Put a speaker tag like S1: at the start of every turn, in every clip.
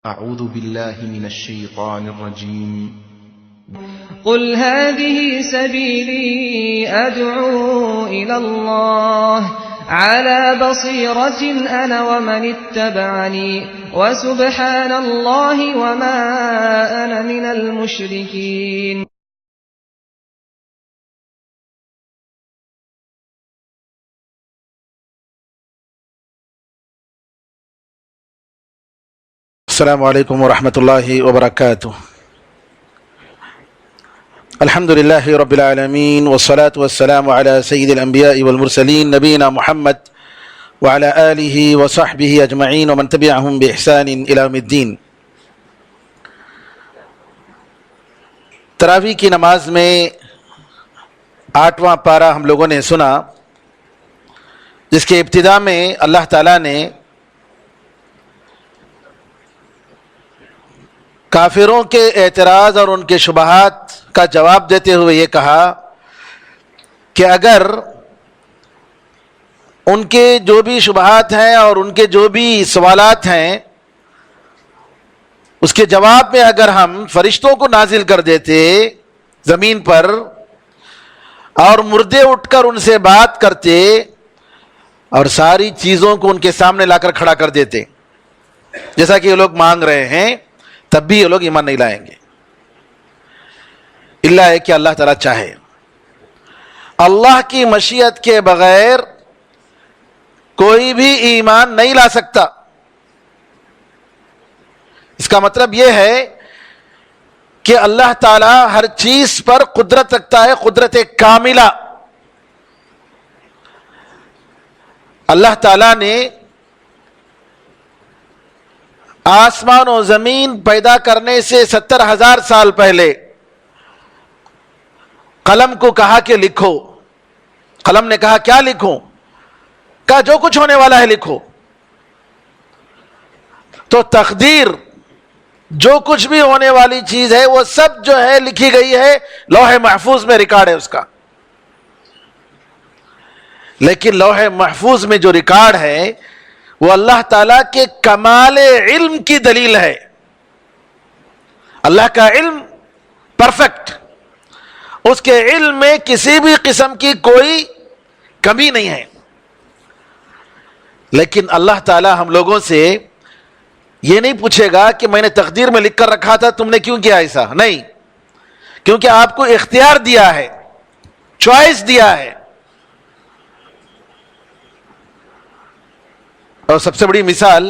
S1: أعوذ بالله من الشيطان الرجيم
S2: قل هذه سبيلي أدعو إلى الله على بصيرة أنا ومن اتبعني وسبحان الله وما أنا من المشركين.
S3: السلام علیکم ورحمۃ اللہ وبرکاتہ. الحمد للہ رب العالمین والصلاة والسلام على سید الانبیاء والمرسلین نبینا محمد وعلى آلہ وصحبہ اجمعین ومن تبعہم بإحسان الی یوم الدین. تراویح کی نماز میں 8واں پارہ ہم لوگوں نے سنا، جس کے ابتدا میں اللہ تعالیٰ نے کافروں کے اعتراض اور ان کے شبہات کا جواب دیتے ہوئے یہ کہا کہ اگر ان کے جو بھی شبہات ہیں اور ان کے جو بھی سوالات ہیں اس کے جواب میں اگر ہم فرشتوں کو نازل کر دیتے زمین پر اور مردے اٹھ کر ان سے بات کرتے اور ساری چیزوں کو ان کے سامنے لا کر کھڑا کر دیتے جیسا کہ یہ لوگ مانگ رہے ہیں، تب بھی یہ لوگ ایمان نہیں لائیں گے، الا ہے کہ اللہ تعالیٰ چاہے. اللہ کی مشیت کے بغیر کوئی بھی ایمان نہیں لا سکتا. اس کا مطلب یہ ہے کہ اللہ تعالیٰ ہر چیز پر قدرت رکھتا ہے، قدرت کاملہ. اللہ تعالیٰ نے آسمان و زمین پیدا کرنے سے 70,000 سال پہلے قلم کو کہا کہ لکھو. قلم نے کہا کیا لکھوں؟ کہا جو کچھ ہونے والا ہے لکھو. تو تقدیر، جو کچھ بھی ہونے والی چیز ہے وہ سب جو ہے لکھی گئی ہے، لوح محفوظ میں ریکارڈ ہے اس کا. لیکن لوح محفوظ میں جو ریکارڈ ہے وہ اللہ تعالیٰ کے کمال علم کی دلیل ہے. اللہ کا علم پرفیکٹ، اس کے علم میں کسی بھی قسم کی کوئی کمی نہیں ہے. لیکن اللہ تعالیٰ ہم لوگوں سے یہ نہیں پوچھے گا کہ میں نے تقدیر میں لکھ کر رکھا تھا تم نے کیوں کیا ایسا، نہیں، کیونکہ آپ کو اختیار دیا ہے، چوائس دیا ہے. اور سب سے بڑی مثال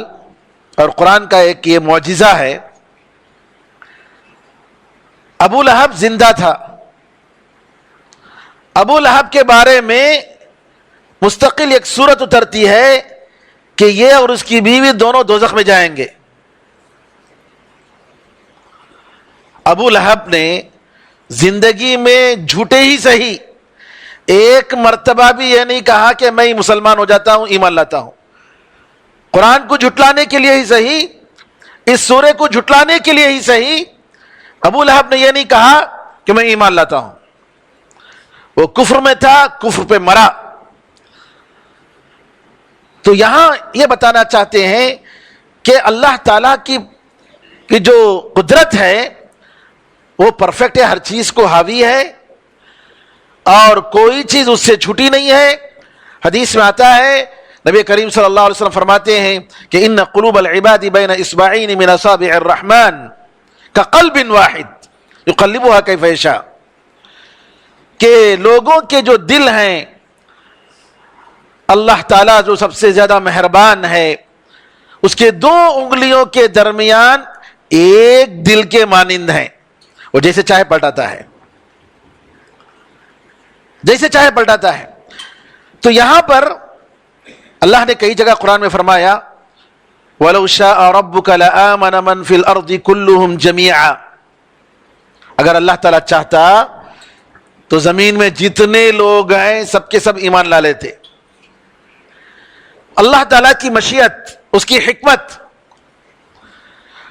S3: اور قرآن کا ایک یہ معجزہ ہے، ابو لہب زندہ تھا. ابو لہب کے بارے میں مستقل ایک سورت اترتی ہے کہ یہ اور اس کی بیوی دونوں دوزخ میں جائیں گے. ابو لہب نے زندگی میں جھوٹے ہی صحیح ایک مرتبہ بھی یہ نہیں کہا کہ میں مسلمان ہو جاتا ہوں، ایمان لاتا ہوں. قرآن کو جھٹلانے کے لیے ہی صحیح، اس سورے کو جھٹلانے کے لیے ہی صحیح، ابو لہب نے یہ نہیں کہا کہ میں ایمان لاتا ہوں. وہ کفر میں تھا، کفر پہ مرا. تو یہاں یہ بتانا چاہتے ہیں کہ اللہ تعالیٰ کی جو قدرت ہے وہ پرفیکٹ ہے، ہر چیز کو حاوی ہے اور کوئی چیز اس سے چھٹی نہیں ہے. حدیث میں آتا ہے، نبی کریم صلی اللہ علیہ وسلم فرماتے ہیں کہ ان قلوب العباد بین اصبعین من اصابع الرحمن کقلب واحد یقلبها کیف یشاء، کہ لوگوں کے جو دل ہیں اللہ تعالیٰ جو سب سے زیادہ مہربان ہے اس کے 2 انگلیوں کے درمیان ایک دل کے مانند ہیں، وہ جیسے چاہے پلٹاتا ہے، جیسے چاہے پلٹاتا ہے. تو یہاں پر اللہ نے کئی جگہ قرآن میں فرمایا وَلَوْ شَاءَ رَبُّكَ لَآمَنَ مَنْ فِي الْأَرْضِ كُلُّهُمْ جَمِيعًا، اگر اللہ تعالیٰ چاہتا تو زمین میں جتنے لوگ ہیں سب کے سب ایمان لا لیتے. اللہ تعالیٰ کی مشیت، اس کی حکمت،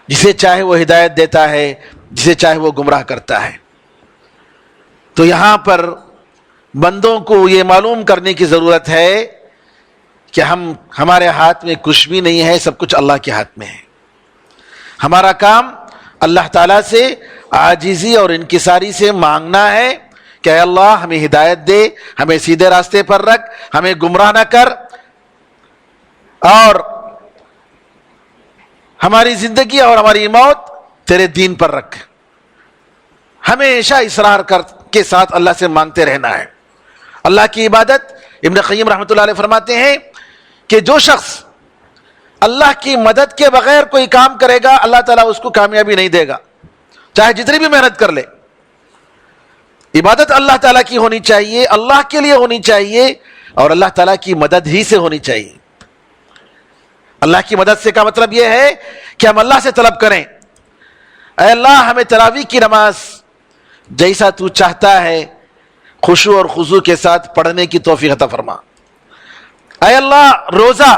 S3: جسے چاہے وہ ہدایت دیتا ہے، جسے چاہے وہ گمراہ کرتا ہے. تو یہاں پر بندوں کو یہ معلوم کرنے کی ضرورت ہے کہ ہمارے ہاتھ میں کچھ بھی نہیں ہے، سب کچھ اللہ کے ہاتھ میں ہے. ہمارا کام اللہ تعالیٰ سے عاجزی اور انکساری سے مانگنا ہے کہ اے اللہ ہمیں ہدایت دے، ہمیں سیدھے راستے پر رکھ، ہمیں گمراہ نہ کر، اور ہماری زندگی اور ہماری موت تیرے دین پر رکھ. ہمیشہ اصرار کے ساتھ اللہ سے مانگتے رہنا ہے. اللہ کی عبادت، ابن قیم رحمۃ اللہ علیہ فرماتے ہیں کہ جو شخص اللہ کی مدد کے بغیر کوئی کام کرے گا اللہ تعالیٰ اس کو کامیابی نہیں دے گا، چاہے جتنی بھی محنت کر لے. عبادت اللہ تعالیٰ کی ہونی چاہیے، اللہ کے لیے ہونی چاہیے، اور اللہ تعالیٰ کی مدد ہی سے ہونی چاہیے. اللہ کی مدد سے کا مطلب یہ ہے کہ ہم اللہ سے طلب کریں، اے اللہ ہمیں تراویح کی نماز جیسا تو چاہتا ہے خشوع اور خضوع کے ساتھ پڑھنے کی توفیق عطا فرما. اے اللہ روزہ،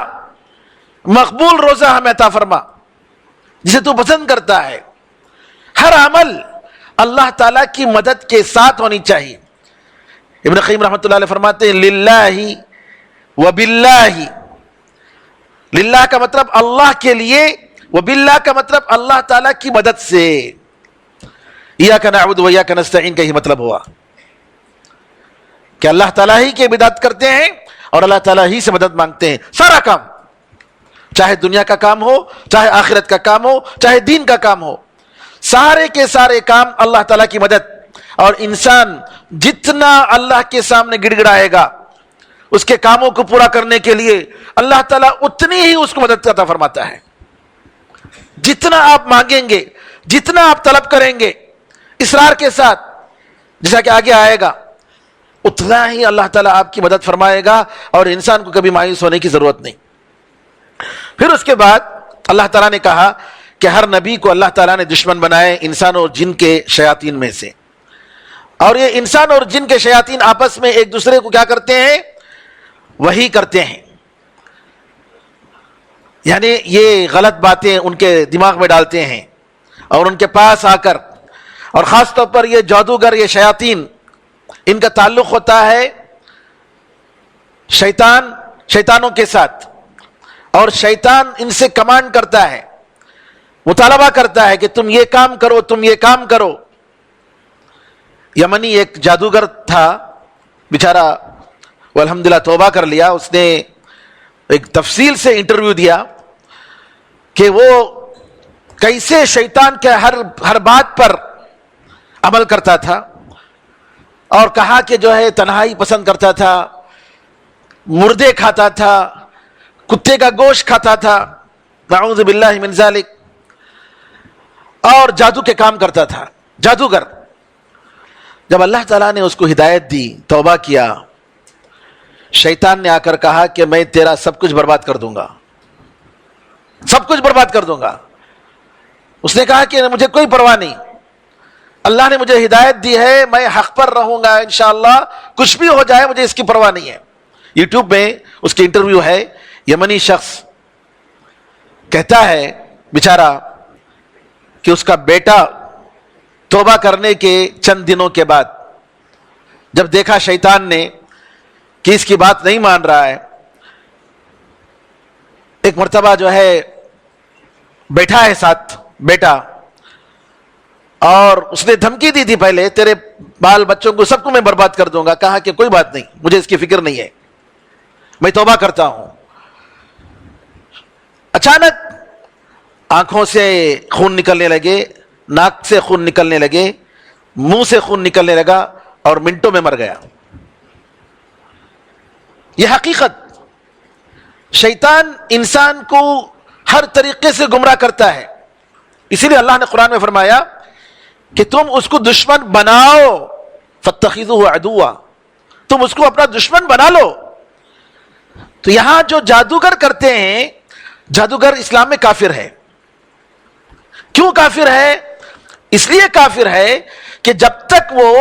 S3: مقبول روزہ ہمیں عطا فرما جسے تو پسند کرتا ہے. ہر عمل اللہ تعالیٰ کی مدد کے ساتھ ہونی چاہیے. ابن قیم رحمۃ اللہ علیہ فرماتے ہیں للہ و باللہ. للہ کا مطلب اللہ کے لیے، و باللہ کا مطلب اللہ تعالیٰ کی مدد سے. ایاک نعبد و ایاک نستعین کا ہی مطلب ہوا کہ اللہ تعالیٰ ہی کی عبادت کرتے ہیں اور اللہ تعالیٰ ہی سے مدد مانگتے ہیں. سارا کام، چاہے دنیا کا کام ہو، چاہے آخرت کا کام ہو، چاہے دین کا کام ہو، سارے کے سارے کام اللہ تعالیٰ کی مدد. اور انسان جتنا اللہ کے سامنے گڑ گڑائے گا اس کے کاموں کو پورا کرنے کے لیے اللہ تعالیٰ اتنی ہی اس کو مدد عطا فرماتا ہے. جتنا آپ مانگیں گے، جتنا آپ طلب کریں گے اصرار کے ساتھ، جیسا کہ آگے آئے گا، اتنا ہی اللہ تعالیٰ آپ کی مدد فرمائے گا اور انسان کو کبھی مایوس ہونے کی ضرورت نہیں. پھر اس کے بعد اللہ تعالیٰ نے کہا کہ ہر نبی کو اللہ تعالیٰ نے دشمن بنائے انسان اور جن کے شیاطین میں سے. اور یہ انسان اور جن کے شیاطین آپس میں ایک دوسرے کو کیا کرتے ہیں؟ وہی کرتے ہیں. یعنی یہ غلط باتیں ان کے دماغ میں ڈالتے ہیں اور ان کے پاس آ کر، اور خاص طور پر یہ جادوگر، یہ شیاطین، ان کا تعلق ہوتا ہے شیطانوں کے ساتھ، اور شیطان ان سے کمانڈ کرتا ہے، مطالبہ کرتا ہے کہ تم یہ کام کرو، تم یہ کام کرو. یمنی ایک جادوگر تھا بیچارہ، وہ الحمدللہ توبہ کر لیا. اس نے ایک تفصیل سے انٹرویو دیا کہ وہ کیسے شیطان کے ہر بات پر عمل کرتا تھا، اور کہا کہ جو ہے تنہائی پسند کرتا تھا، مردے کھاتا تھا، کتے کا گوشت کھاتا تھا، نعوذ باللہ من ذالک، اور جادو کے کام کرتا تھا، جادوگر. جب اللہ تعالیٰ نے اس کو ہدایت دی، توبہ کیا، شیطان نے آ کر کہا کہ میں تیرا سب کچھ برباد کر دوں گا، سب کچھ برباد کر دوں گا. اس نے کہا کہ مجھے کوئی پرواہ نہیں، اللہ نے مجھے ہدایت دی ہے، میں حق پر رہوں گا انشاءاللہ، کچھ بھی ہو جائے مجھے اس کی پرواہ نہیں ہے. یوٹیوب میں اس کی انٹرویو ہے. یمنی شخص کہتا ہے بیچارہ کہ اس کا بیٹا توبہ کرنے کے چند دنوں کے بعد جب دیکھا شیطان نے کہ اس کی بات نہیں مان رہا ہے، ایک مرتبہ جو ہے بیٹھا ہے ساتھ بیٹا، اور اس نے دھمکی دی تھی پہلے تیرے بال بچوں کو سب کو میں برباد کر دوں گا. کہا کہ کوئی بات نہیں، مجھے اس کی فکر نہیں ہے، میں توبہ کرتا ہوں. اچانک آنکھوں سے خون نکلنے لگے، ناک سے خون نکلنے لگے، منہ سے خون نکلنے لگا، اور منٹوں میں مر گیا. یہ حقیقت. شیطان انسان کو ہر طریقے سے گمراہ کرتا ہے. اسی لیے اللہ نے قرآن میں فرمایا کہ تم اس کو دشمن بناؤ، فاتخذوہ عدوا، تم اس کو اپنا دشمن بنا لو. تو یہاں جو جادوگر کرتے ہیں، جادوگر اسلام میں کافر ہے. کیوں کافر ہے؟ اس لیے کافر ہے کہ جب تک وہ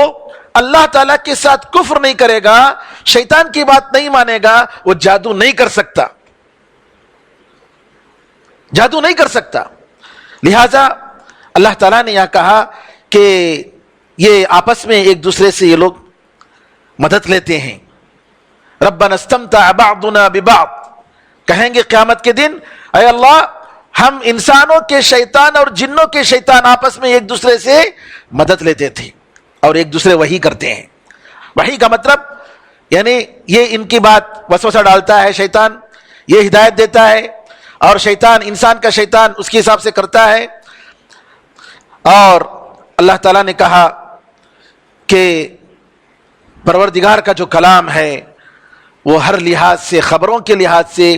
S3: اللہ تعالیٰ کے ساتھ کفر نہیں کرے گا، شیطان کی بات نہیں مانے گا، وہ جادو نہیں کر سکتا، جادو نہیں کر سکتا. لہذا اللہ تعالیٰ نے یہاں کہا کہ یہ آپس میں ایک دوسرے سے یہ لوگ مدد لیتے ہیں. ربنا استمتع بعضنا ببعض، کہیں گے قیامت کے دن اے اللہ ہم انسانوں کے شیطان اور جنوں کے شیطان آپس میں ایک دوسرے سے مدد لیتے تھے اور ایک دوسرے وحی کرتے ہیں. وحی کا مطلب یعنی یہ ان کی بات وسوسہ ڈالتا ہے شیطان, یہ ہدایت دیتا ہے, اور شیطان انسان کا شیطان اس کے حساب سے کرتا ہے. اور اللہ تعالیٰ نے کہا کہ پروردگار کا جو کلام ہے وہ ہر لحاظ سے, خبروں کے لحاظ سے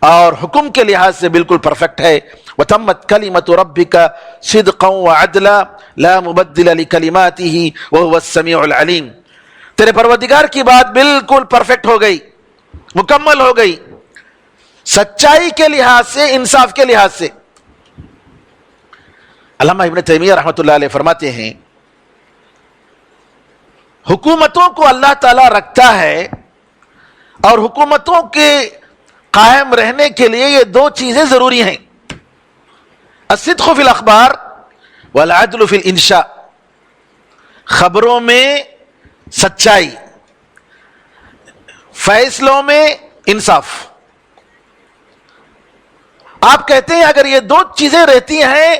S3: اور حکم کے لحاظ سے بالکل پرفیکٹ ہے. وَتَمَّتْ كَلِمَةُ رَبِّكَ صِدْقًا وَعَدْلًا لَا مُبَدِّلَ لِكَلِمَاتِهِ وَهُوَ السَّمِيعُ الْعَلِيمُ. تیرے پروردگار کی بات بالکل پرفیکٹ ہو گئی, مکمل ہو گئی, سچائی کے لحاظ سے, انصاف کے لحاظ سے. علامہ ابن تیمیہ رحمۃ اللہ علیہ فرماتے ہیں حکومتوں کو اللہ تعالیٰ رکھتا ہے, اور حکومتوں کے قائم رہنے کے لیے یہ دو چیزیں ضروری ہیں, الصدق فی الاخبار والعدل فی الانشاء. خبروں میں سچائی, فیصلوں میں انصاف. آپ کہتے ہیں اگر یہ دو چیزیں رہتی ہیں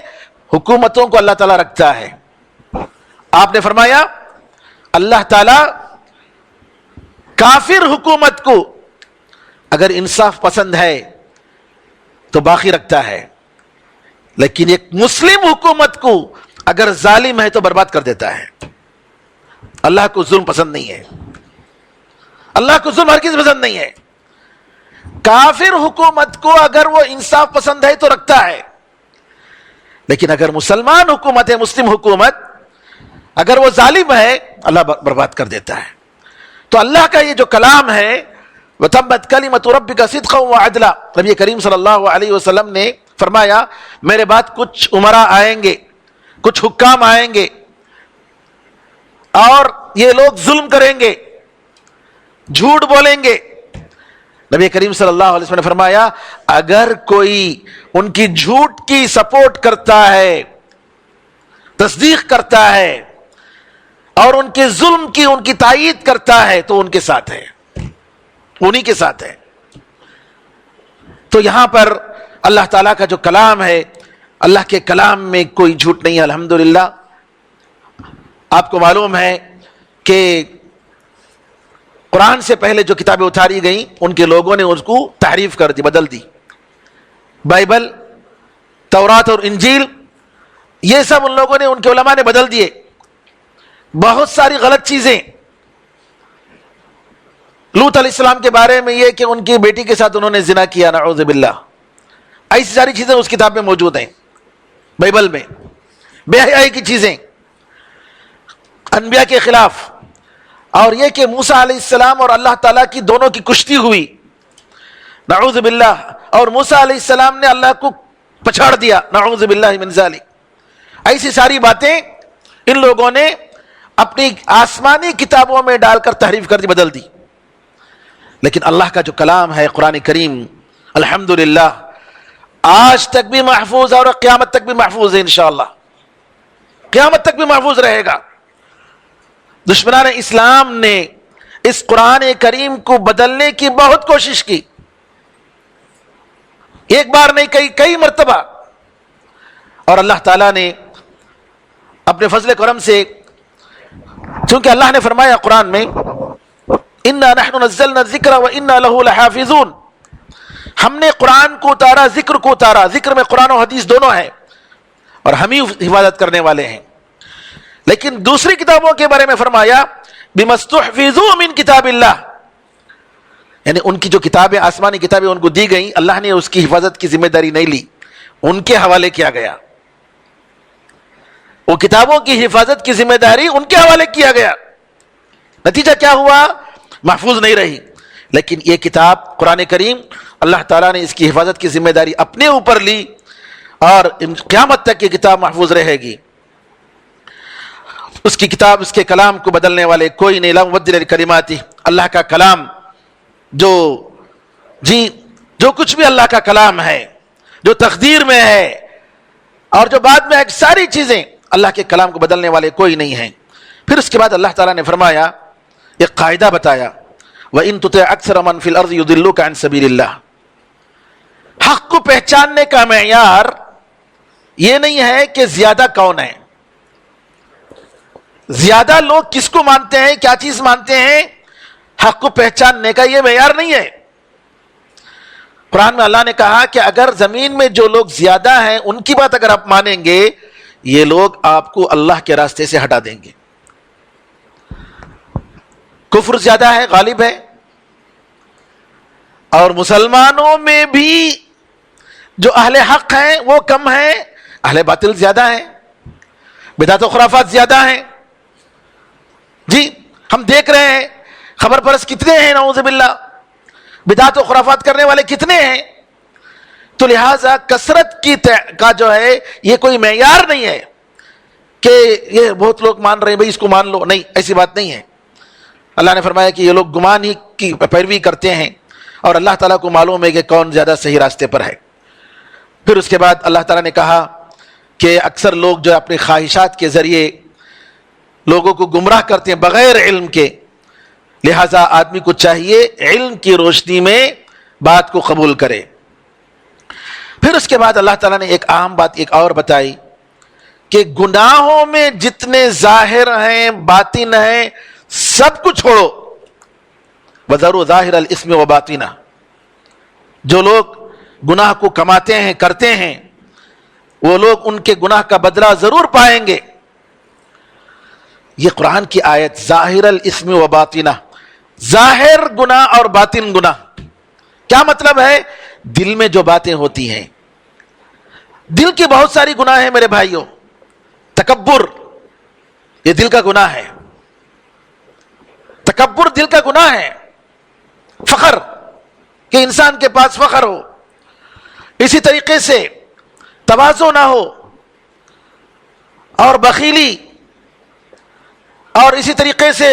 S3: حکومتوں کو اللہ تعالیٰ رکھتا ہے. آپ نے فرمایا اللہ تعالیٰ کافر حکومت کو اگر انصاف پسند ہے تو باقی رکھتا ہے, لیکن ایک مسلم حکومت کو اگر ظالم ہے تو برباد کر دیتا ہے. اللہ کو ظلم پسند نہیں ہے, اللہ کو ظلم ہرگز پسند نہیں ہے. کافر حکومت کو اگر وہ انصاف پسند ہے تو رکھتا ہے, لیکن اگر مسلمان حکومت ہے, مسلم حکومت, اگر وہ ظالم ہے اللہ برباد کر دیتا ہے. تو اللہ کا یہ جو کلام ہے وَتَمَّتْ كَلِمَةُ رَبِّكَ صِدْقًا وَعَدْلًا, نبی کریم صلی اللہ علیہ وسلم نے فرمایا میرے بعد کچھ امراء آئیں گے, کچھ حکام آئیں گے, اور یہ لوگ ظلم کریں گے, جھوٹ بولیں گے. نبی کریم صلی اللہ علیہ وسلم نے فرمایا اگر کوئی ان کی جھوٹ کی سپورٹ کرتا ہے, تصدیق کرتا ہے, اور ان کے ظلم کی ان کی تائید کرتا ہے تو ان کے ساتھ ہے, انہی کے ساتھ ہے. تو یہاں پر اللہ تعالیٰ کا جو کلام ہے, اللہ کے کلام میں کوئی جھوٹ نہیں ہے الحمدللہ. آپ کو معلوم ہے کہ قرآن سے پہلے جو کتابیں اتاری گئیں ان کے لوگوں نے اس کو تحریف کر دی, بدل دی. بائبل, تورات اور انجیل, یہ سب ان لوگوں نے, ان کے علماء نے بدل دیے. بہت ساری غلط چیزیں, لوط علیہ السلام کے بارے میں یہ کہ ان کی بیٹی کے ساتھ انہوں نے زنا کیا, نعوذ باللہ, ایسی ساری چیزیں اس کتاب میں موجود ہیں بائبل میں. بے حیائی کی چیزیں انبیاء کے خلاف, اور یہ کہ موسیٰ علیہ السلام اور اللہ تعالیٰ کی دونوں کی کشتی ہوئی, نعوذ باللہ, اور موسیٰ علیہ السلام نے اللہ کو پچھاڑ دیا, نعوذ باللہ من ذالک. ایسی ساری باتیں ان لوگوں نے اپنی آسمانی کتابوں میں ڈال کر تحریف کر دی, بدل دی. لیکن اللہ کا جو کلام ہے قرآن کریم الحمدللہ آج تک بھی محفوظ ہے اور قیامت تک بھی محفوظ ہے انشاءاللہ, قیامت تک بھی محفوظ رہے گا. دشمنان اسلام نے اس قرآن کریم کو بدلنے کی بہت کوشش کی, ایک بار نہیں کئی مرتبہ, اور اللہ تعالیٰ نے اپنے فضل کرم سے, چونکہ اللہ نے فرمایا قرآن میں اِنَّا نَحْنُ نَزَّلْنَا الذِّكْرَ وَإِنَّا لَهُ لَحَافِظُونَ, ہم نے قرآن کو اتارا, ذکر کو اتارا. ذکر میں قرآن و حدیث دونوں ہیں, اور ہم ہی حفاظت کرنے والے ہیں. لیکن دوسری کتابوں کے بارے میں فرمایا بِمَا اسْتُحْفِظُوا مِن کتاب اللہ, یعنی ان کی جو کتابیں, آسمانی کتابیں ان کو دی گئیں, اللہ نے اس کی حفاظت کی ذمہ داری نہیں لی, ان کے حوالے کیا گیا. وہ کتابوں کی حفاظت کی ذمہ داری ان کے حوالے کیا گیا. نتیجہ کیا ہوا؟ محفوظ نہیں رہی. لیکن یہ کتاب قرآن کریم اللہ تعالیٰ نے اس کی حفاظت کی ذمہ داری اپنے اوپر لی, اور قیامت تک یہ کتاب محفوظ رہے گی. اس کی کتاب, اس کے کلام کو بدلنے والے کوئی نہیں. لا مبدل لکلماتہ, اللہ کا کلام جو کچھ بھی اللہ کا کلام ہے, جو تقدیر میں ہے, اور جو بعد میں ساری چیزیں, اللہ کے کلام کو بدلنے والے کوئی نہیں ہیں. پھر اس کے بعد اللہ تعالیٰ نے فرمایا, ایک قاعدہ بتایا, وَإِن تُطِعْ أَكْثَرَ مَنْ فِي الْأَرْضِ يُضِلُّوكَ عَنْ سَبِيلِ اللَّهِ, حق کو پہچاننے کا معیار یہ نہیں ہے کہ زیادہ کون ہے. زیادہ لوگ کس کو مانتے ہیں, کیا چیز مانتے ہیں, حق کو پہچاننے کا یہ معیار نہیں ہے. قرآن میں اللہ نے کہا کہ اگر زمین میں جو لوگ زیادہ ہیں ان کی بات اگر آپ مانیں گے, یہ لوگ آپ کو اللہ کے راستے سے ہٹا دیں گے. کفر زیادہ ہے, غالب ہے, اور مسلمانوں میں بھی جو اہل حق ہیں وہ کم ہیں, اہل باطل زیادہ ہیں, بدعت و خرافات زیادہ ہیں. جی ہم دیکھ رہے ہیں خبر پرس کتنے ہیں, نعوذ باللہ, بدعت و خرافات کرنے والے کتنے ہیں. تو لہذا کثرت کا جو ہے یہ کوئی معیار نہیں ہے کہ یہ بہت لوگ مان رہے ہیں بھئی اس کو مان لو, نہیں, ایسی بات نہیں ہے. اللہ نے فرمایا کہ یہ لوگ گمان ہی کی پیروی کرتے ہیں اور اللہ تعالیٰ کو معلوم ہے کہ کون زیادہ صحیح راستے پر ہے. پھر اس کے بعد اللہ تعالیٰ نے کہا کہ اکثر لوگ جو اپنی خواہشات کے ذریعے لوگوں کو گمراہ کرتے ہیں بغیر علم کے, لہذا آدمی کو چاہیے علم کی روشنی میں بات کو قبول کرے. پھر اس کے بعد اللہ تعالیٰ نے ایک اہم بات ایک اور بتائی کہ گناہوں میں جتنے ظاہر ہیں باطن ہیں سب کو چھوڑو. وَذَرُوا ظَاهِرَ الْإِثْمِ وَبَاطِنَهُ, جو لوگ گناہ کو کماتے ہیں کرتے ہیں وہ لوگ ان کے گناہ کا بدلہ ضرور پائیں گے. یہ قرآن کی آیت ظاہر الاسم و باطنہ, ظاہر گناہ اور باطن گناہ. کیا مطلب ہے؟ دل میں جو باتیں ہوتی ہیں, دل کی بہت ساری گناہ ہیں میرے بھائیوں. تکبر یہ دل کا گناہ ہے, تکبر دل کا گناہ ہے. فخر کہ انسان کے پاس فخر ہو, اسی طریقے سے تواضع نہ ہو, اور بخیلی, اور اسی طریقے سے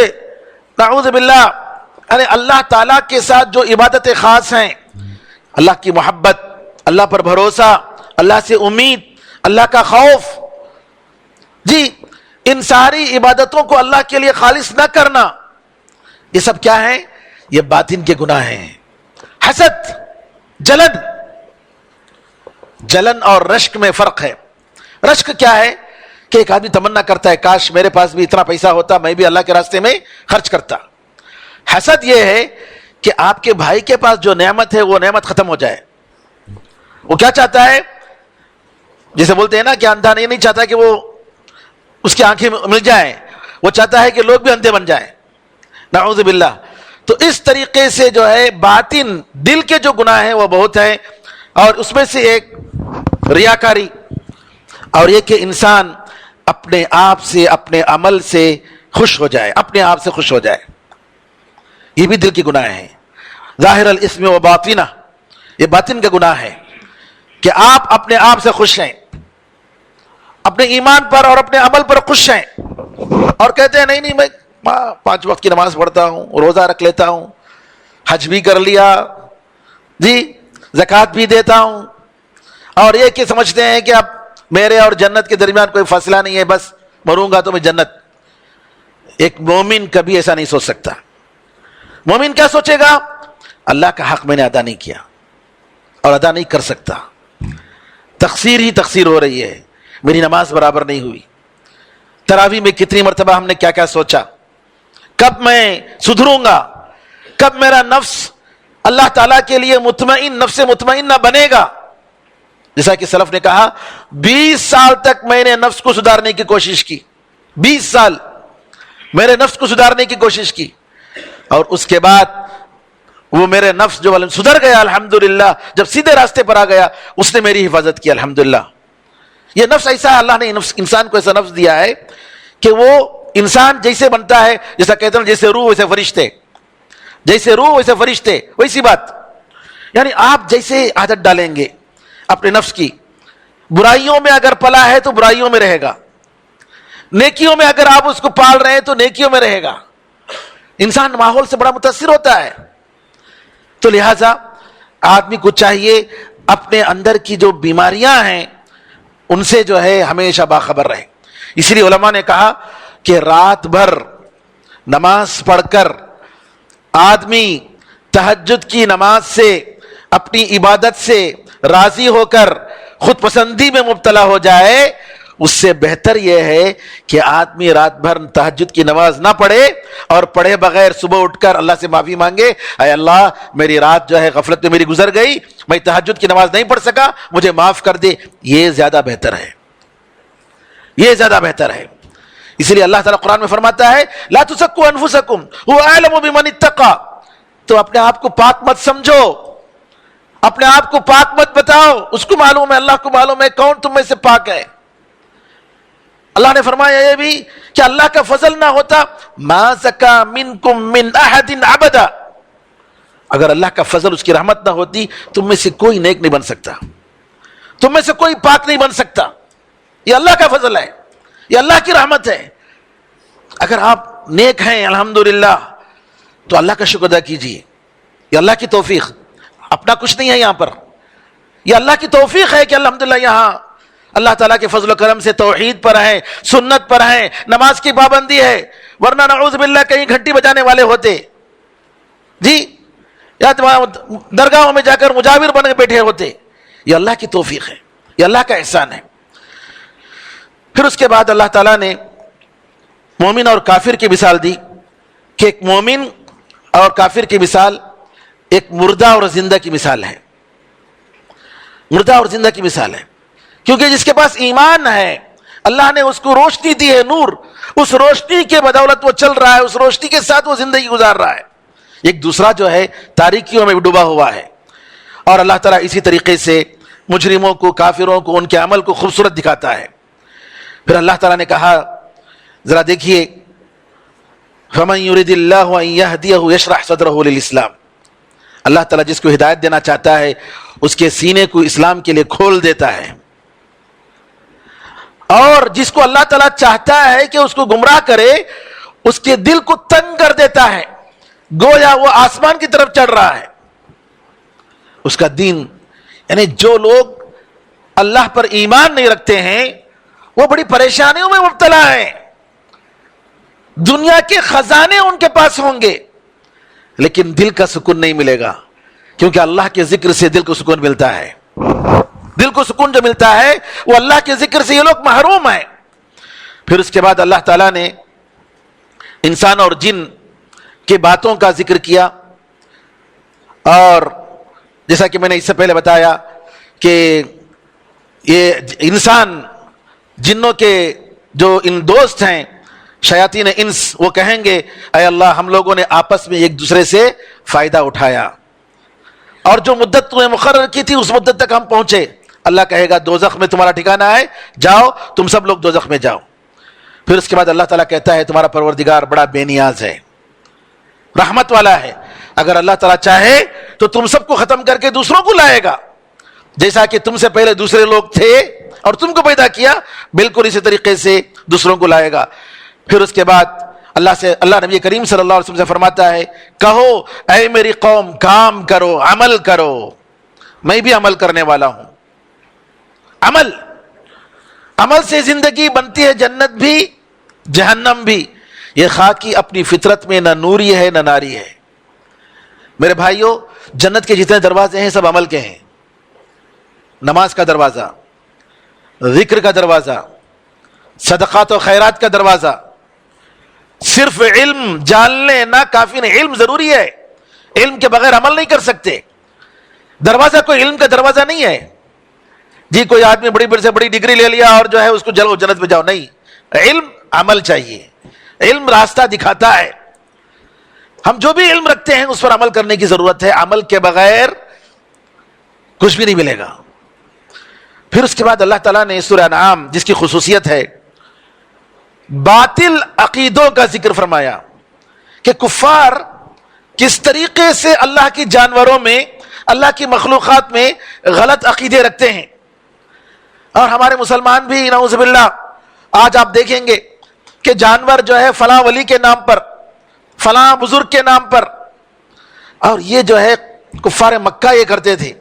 S3: نعوذ باللہ یعنی اللہ تعالیٰ کے ساتھ جو عبادتیں خاص ہیں, اللہ کی محبت, اللہ پر بھروسہ, اللہ سے امید, اللہ کا خوف, جی ان ساری عبادتوں کو اللہ کے لیے خالص نہ کرنا, یہ سب کیا ہے؟ یہ باطن کے گناہ ہیں. حسد, جلن, جلن اور رشک میں فرق ہے. رشک کیا ہے کہ ایک آدمی تمنا کرتا ہے کاش میرے پاس بھی اتنا پیسہ ہوتا, میں بھی اللہ کے راستے میں خرچ کرتا. حسد یہ ہے کہ آپ کے بھائی کے پاس جو نعمت ہے وہ نعمت ختم ہو جائے. وہ کیا چاہتا ہے, جیسے بولتے ہیں نا کہ اندھا نہیں چاہتا کہ وہ اس کی آنکھیں مل جائیں, وہ چاہتا ہے کہ لوگ بھی اندھے بن جائیں, نعوذ باللہ. تو اس طریقے سے جو ہے باطن دل کے جو گناہ ہیں وہ بہت ہیں, اور اس میں سے ایک ریاکاری, اور یہ کہ انسان اپنے آپ سے اپنے عمل سے خوش ہو جائے, اپنے آپ سے خوش ہو جائے, یہ بھی دل کے گناہ ہیں. ظاہر الاسم و باطنہ, یہ باطن کا گناہ ہے کہ آپ اپنے آپ سے خوش ہیں, اپنے ایمان پر اور اپنے عمل پر خوش ہیں, اور کہتے ہیں نہیں میں 5 وقت کی نماز پڑھتا ہوں, روزہ رکھ لیتا ہوں, حج بھی کر لیا, جی زکوٰۃ بھی دیتا ہوں, اور یہ کہ سمجھتے ہیں کہ اب میرے اور جنت کے درمیان کوئی فاصلہ نہیں ہے, بس مروں گا تو میں جنت. ایک مومن کبھی ایسا نہیں سوچ سکتا. مومن کیا سوچے گا؟ اللہ کا حق میں نے ادا نہیں کیا اور ادا نہیں کر سکتا, تقصیر ہی تقصیر ہو رہی ہے, میری نماز برابر نہیں ہوئی, تراویح میں کتنی مرتبہ ہم نے کیا کیا سوچا, کب میں سدھروں گا, کب میرا نفس اللہ تعالیٰ کے لیے مطمئن, نفس مطمئنہ بنے گا. جیسا کہ سلف نے کہا 20 سال تک میں نے نفس کو سدھارنے کی کوشش کی, 20 سال میرے نفس کو سدھارنے کی کوشش کی, اور اس کے بعد وہ میرے نفس جو سدھر گیا الحمدللہ, جب سیدھے راستے پر آ گیا اس نے میری حفاظت کی الحمدللہ. یہ نفس ایسا ہے, اللہ نے انسان کو ایسا نفس دیا ہے کہ وہ انسان جیسے بنتا ہے, جیسا کہتے ہیں جیسے روح ویسے فرشتے, جیسے روح ویسے فرشتے, ویسی بات. یعنی آپ جیسے عادت ڈالیں گے اپنے نفس کی, برائیوں میں اگر پلا ہے تو برائیوں میں رہے گا, نیکیوں میں اگر آپ اس کو پال رہے ہیں تو نیکیوں میں رہے گا. انسان ماحول سے بڑا متاثر ہوتا ہے. تو لہذا آدمی کو چاہیے اپنے اندر کی جو بیماریاں ہیں ان سے جو ہے ہمیشہ باخبر رہے. اسی لیے علماء نے کہا کہ رات بھر نماز پڑھ کر آدمی تہجد کی نماز سے اپنی عبادت سے راضی ہو کر خود پسندی میں مبتلا ہو جائے، اس سے بہتر یہ ہے کہ آدمی رات بھر تہجد کی نماز نہ پڑھے اور پڑھے بغیر صبح اٹھ کر اللہ سے معافی مانگے، اے اللہ میری رات جو ہے غفلت میں میری گزر گئی، میں تہجد کی نماز نہیں پڑھ سکا، مجھے معاف کر دے. یہ زیادہ بہتر ہے، یہ زیادہ بہتر ہے. اسی لیے اللہ تعالیٰ قرآن میں فرماتا ہے لا تزکوا انفسکم هو اعلم بمن اتقى. تو اپنے آپ کو پاک مت سمجھو، اپنے آپ کو پاک مت بتاؤ، اس کو معلوم ہے، اللہ کو معلوم ہے کون تم میں سے پاک ہے. اللہ نے فرمایا یہ بھی کہ اللہ کا فضل نہ ہوتا ما زکا منکم من احد ابدا. اگر اللہ کا فضل، اس کی رحمت نہ ہوتی، تم میں سے کوئی نیک نہیں بن سکتا، تم میں سے کوئی پاک نہیں بن سکتا. یہ اللہ کا فضل ہے، یہ اللہ کی رحمت ہے. اگر آپ نیک ہیں الحمدللہ تو اللہ کا شکر ادا کیجیے، یہ اللہ کی توفیق، اپنا کچھ نہیں ہے یہاں پر، یہ اللہ کی توفیق ہے کہ الحمدللہ یہاں اللہ تعالیٰ کے فضل و کرم سے توحید پر ہیں، سنت پر ہیں، نماز کی پابندی ہے. ورنہ نعوذ باللہ کہیں گھنٹی بجانے والے ہوتے جی، یا درگاہوں میں جا کر مجاور بن کے بیٹھے ہوتے. یہ اللہ کی توفیق ہے، یہ اللہ کا احسان ہے. پھر اس کے بعد اللہ تعالیٰ نے مومن اور کافر کی مثال دی کہ ایک مومن اور کافر کی مثال ایک مردہ اور زندہ کی مثال ہے. مردہ اور زندہ کی مثال ہے، کیونکہ جس کے پاس ایمان ہے اللہ نے اس کو روشنی دی ہے، نور، اس روشنی کے بدولت وہ چل رہا ہے، اس روشنی کے ساتھ وہ زندگی گزار رہا ہے. ایک دوسرا جو ہے تاریکیوں میں ڈوبا ہوا ہے. اور اللہ تعالیٰ اسی طریقے سے مجرموں کو، کافروں کو، ان کے عمل کو خوبصورت دکھاتا ہے. پھر اللہ تعالیٰ نے کہا ذرا دیکھیے فَمَن يُرِدِ اللَّهُ أَن يَهْدِيَهُ يَشْرَحْ صَدْرَهُ لِلْإِسْلَامِ. اللہ تعالیٰ جس کو ہدایت دینا چاہتا ہے اس کے سینے کو اسلام کے لیے کھول دیتا ہے، اور جس کو اللہ تعالیٰ چاہتا ہے کہ اس کو گمراہ کرے اس کے دل کو تنگ کر دیتا ہے، گویا وہ آسمان کی طرف چڑھ رہا ہے. اس کا دین، یعنی جو لوگ اللہ پر ایمان نہیں رکھتے ہیں وہ بڑی پریشانیوں میں مبتلا ہیں. دنیا کے خزانے ان کے پاس ہوں گے لیکن دل کا سکون نہیں ملے گا، کیونکہ اللہ کے ذکر سے دل کو سکون ملتا ہے. دل کو سکون جو ملتا ہے وہ اللہ کے ذکر سے یہ لوگ محروم ہیں. پھر اس کے بعد اللہ تعالیٰ نے انسان اور جن کی باتوں کا ذکر کیا، اور جیسا کہ میں نے اس سے پہلے بتایا کہ یہ انسان جنوں کے جو ان دوست ہیں شیاطین انس، وہ کہیں گے اے اللہ ہم لوگوں نے آپس میں ایک دوسرے سے فائدہ اٹھایا اور جو مدت تمہیں مقرر کی تھی اس مدت تک ہم پہنچے. اللہ کہے گا دوزخ میں تمہارا ٹھکانہ ہے، جاؤ تم سب لوگ دوزخ میں جاؤ. پھر اس کے بعد اللہ تعالیٰ کہتا ہے تمہارا پروردگار بڑا بے نیاز ہے، رحمت والا ہے. اگر اللہ تعالیٰ چاہے تو تم سب کو ختم کر کے دوسروں کو لائے گا، جیسا کہ تم سے پہلے دوسرے لوگ تھے اور تم کو پیدا کیا، بالکل اسی طریقے سے دوسروں کو لائے گا. پھر اس کے بعد اللہ نبی کریم صلی اللہ علیہ وسلم سے فرماتا ہے کہو اے میری قوم کام کرو، عمل کرو، میں بھی عمل کرنے والا ہوں. عمل سے زندگی بنتی ہے، جنت بھی جہنم بھی. یہ خاکی اپنی فطرت میں نہ نوری ہے نہ ناری ہے. میرے بھائیوں، جنت کے جتنے دروازے ہیں سب عمل کے ہیں. نماز کا دروازہ، ذکر کا دروازہ، صدقات و خیرات کا دروازہ. صرف علم جان لینا کافی نہیں، علم ضروری ہے، علم کے بغیر عمل نہیں کر سکتے. دروازہ کوئی علم کا دروازہ نہیں ہے جی کوئی آدمی بڑی سے بڑی ڈگری لے لیا اور جو ہے اس کو چلو جنت میں جاؤ، نہیں. علم عمل چاہیے، علم راستہ دکھاتا ہے. ہم جو بھی علم رکھتے ہیں اس پر عمل کرنے کی ضرورت ہے، عمل کے بغیر کچھ بھی نہیں ملے گا. پھر اس کے بعد اللہ تعالیٰ نے سورہ انعام جس کی خصوصیت ہے باطل عقیدوں کا ذکر فرمایا کہ کفار کس طریقے سے اللہ کی جانوروں میں، اللہ کی مخلوقات میں غلط عقیدے رکھتے ہیں. اور ہمارے مسلمان بھی نعوذ باللہ آج آپ دیکھیں گے کہ جانور جو ہے فلاں ولی کے نام پر، فلاں بزرگ کے نام پر، اور یہ جو ہے کفار مکہ یہ کرتے تھے.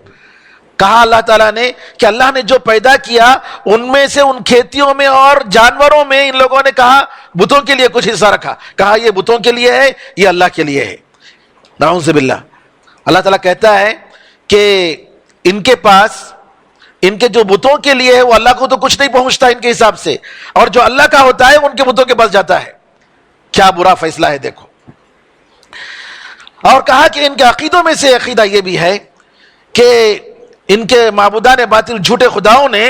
S3: کہا اللہ تعالیٰ نے کہ اللہ نے جو پیدا کیا ان میں سے ان کھیتیوں میں اور جانوروں میں ان لوگوں نے کہا بتوں کے لیے کچھ حصہ رکھا، کہا یہ بتوں کے لیے ہے، یہ اللہ کے لیے ہے. نعوذ باللہ. اللہ تعالیٰ کہتا ہے کہ ان کے پاس ان کے جو بتوں کے لیے ہے وہ اللہ کو تو کچھ نہیں پہنچتا ان کے حساب سے، اور جو اللہ کا ہوتا ہے ان کے بتوں کے پاس جاتا ہے. کیا برا فیصلہ ہے دیکھو. اور کہا کہ ان کے عقیدوں میں سے عقیدہ یہ بھی ہے کہ ان کے معبودان باطل جھوٹے خداؤں نے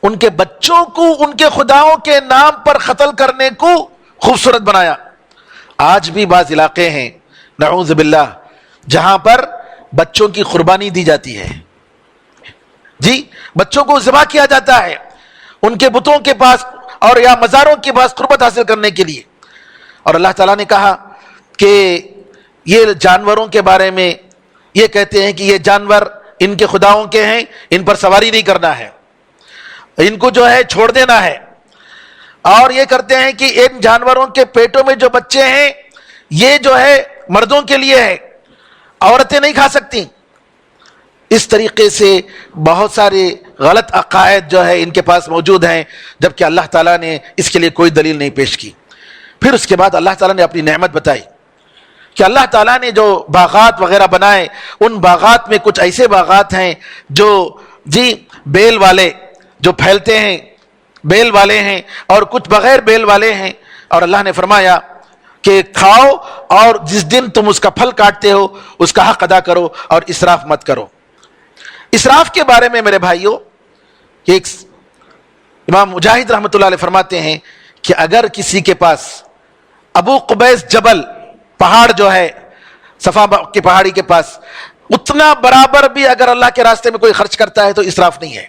S3: ان کے بچوں کو ان کے خداؤں کے نام پر قتل کرنے کو خوبصورت بنایا. آج بھی بعض علاقے ہیں نعوذ باللہ جہاں پر بچوں کی قربانی دی جاتی ہے، جی بچوں کو ذبح کیا جاتا ہے ان کے بتوں کے پاس اور یا مزاروں کے پاس قربت حاصل کرنے کے لیے. اور اللہ تعالیٰ نے کہا کہ یہ جانوروں کے بارے میں یہ کہتے ہیں کہ یہ جانور ان کے خداؤں کے ہیں، ان پر سواری نہیں کرنا ہے، ان کو جو ہے چھوڑ دینا ہے. اور یہ کرتے ہیں کہ ان جانوروں کے پیٹوں میں جو بچے ہیں یہ جو ہے مردوں کے لیے ہے، عورتیں نہیں کھا سکتی. اس طریقے سے بہت سارے غلط عقائد جو ہے ان کے پاس موجود ہیں، جبکہ اللہ تعالیٰ نے اس کے لیے کوئی دلیل نہیں پیش کی. پھر اس کے بعد اللہ تعالیٰ نے اپنی نعمت بتائی کہ اللہ تعالیٰ نے جو باغات وغیرہ بنائے، ان باغات میں کچھ ایسے باغات ہیں جو جی بیل والے جو پھیلتے ہیں بیل والے ہیں، اور کچھ بغیر بیل والے ہیں. اور اللہ نے فرمایا کہ کھاؤ اور جس دن تم اس کا پھل کاٹتے ہو اس کا حق ادا کرو اور اسراف مت کرو. اسراف کے بارے میں میرے بھائیوں ایک امام مجاہد رحمۃ اللہ علیہ فرماتے ہیں کہ اگر کسی کے پاس ابو قبیس جبل پہاڑ جو ہے صفا کی پہاڑی کے پاس اتنا برابر بھی اگر اللہ کے راستے میں کوئی خرچ کرتا ہے تو اسراف نہیں ہے،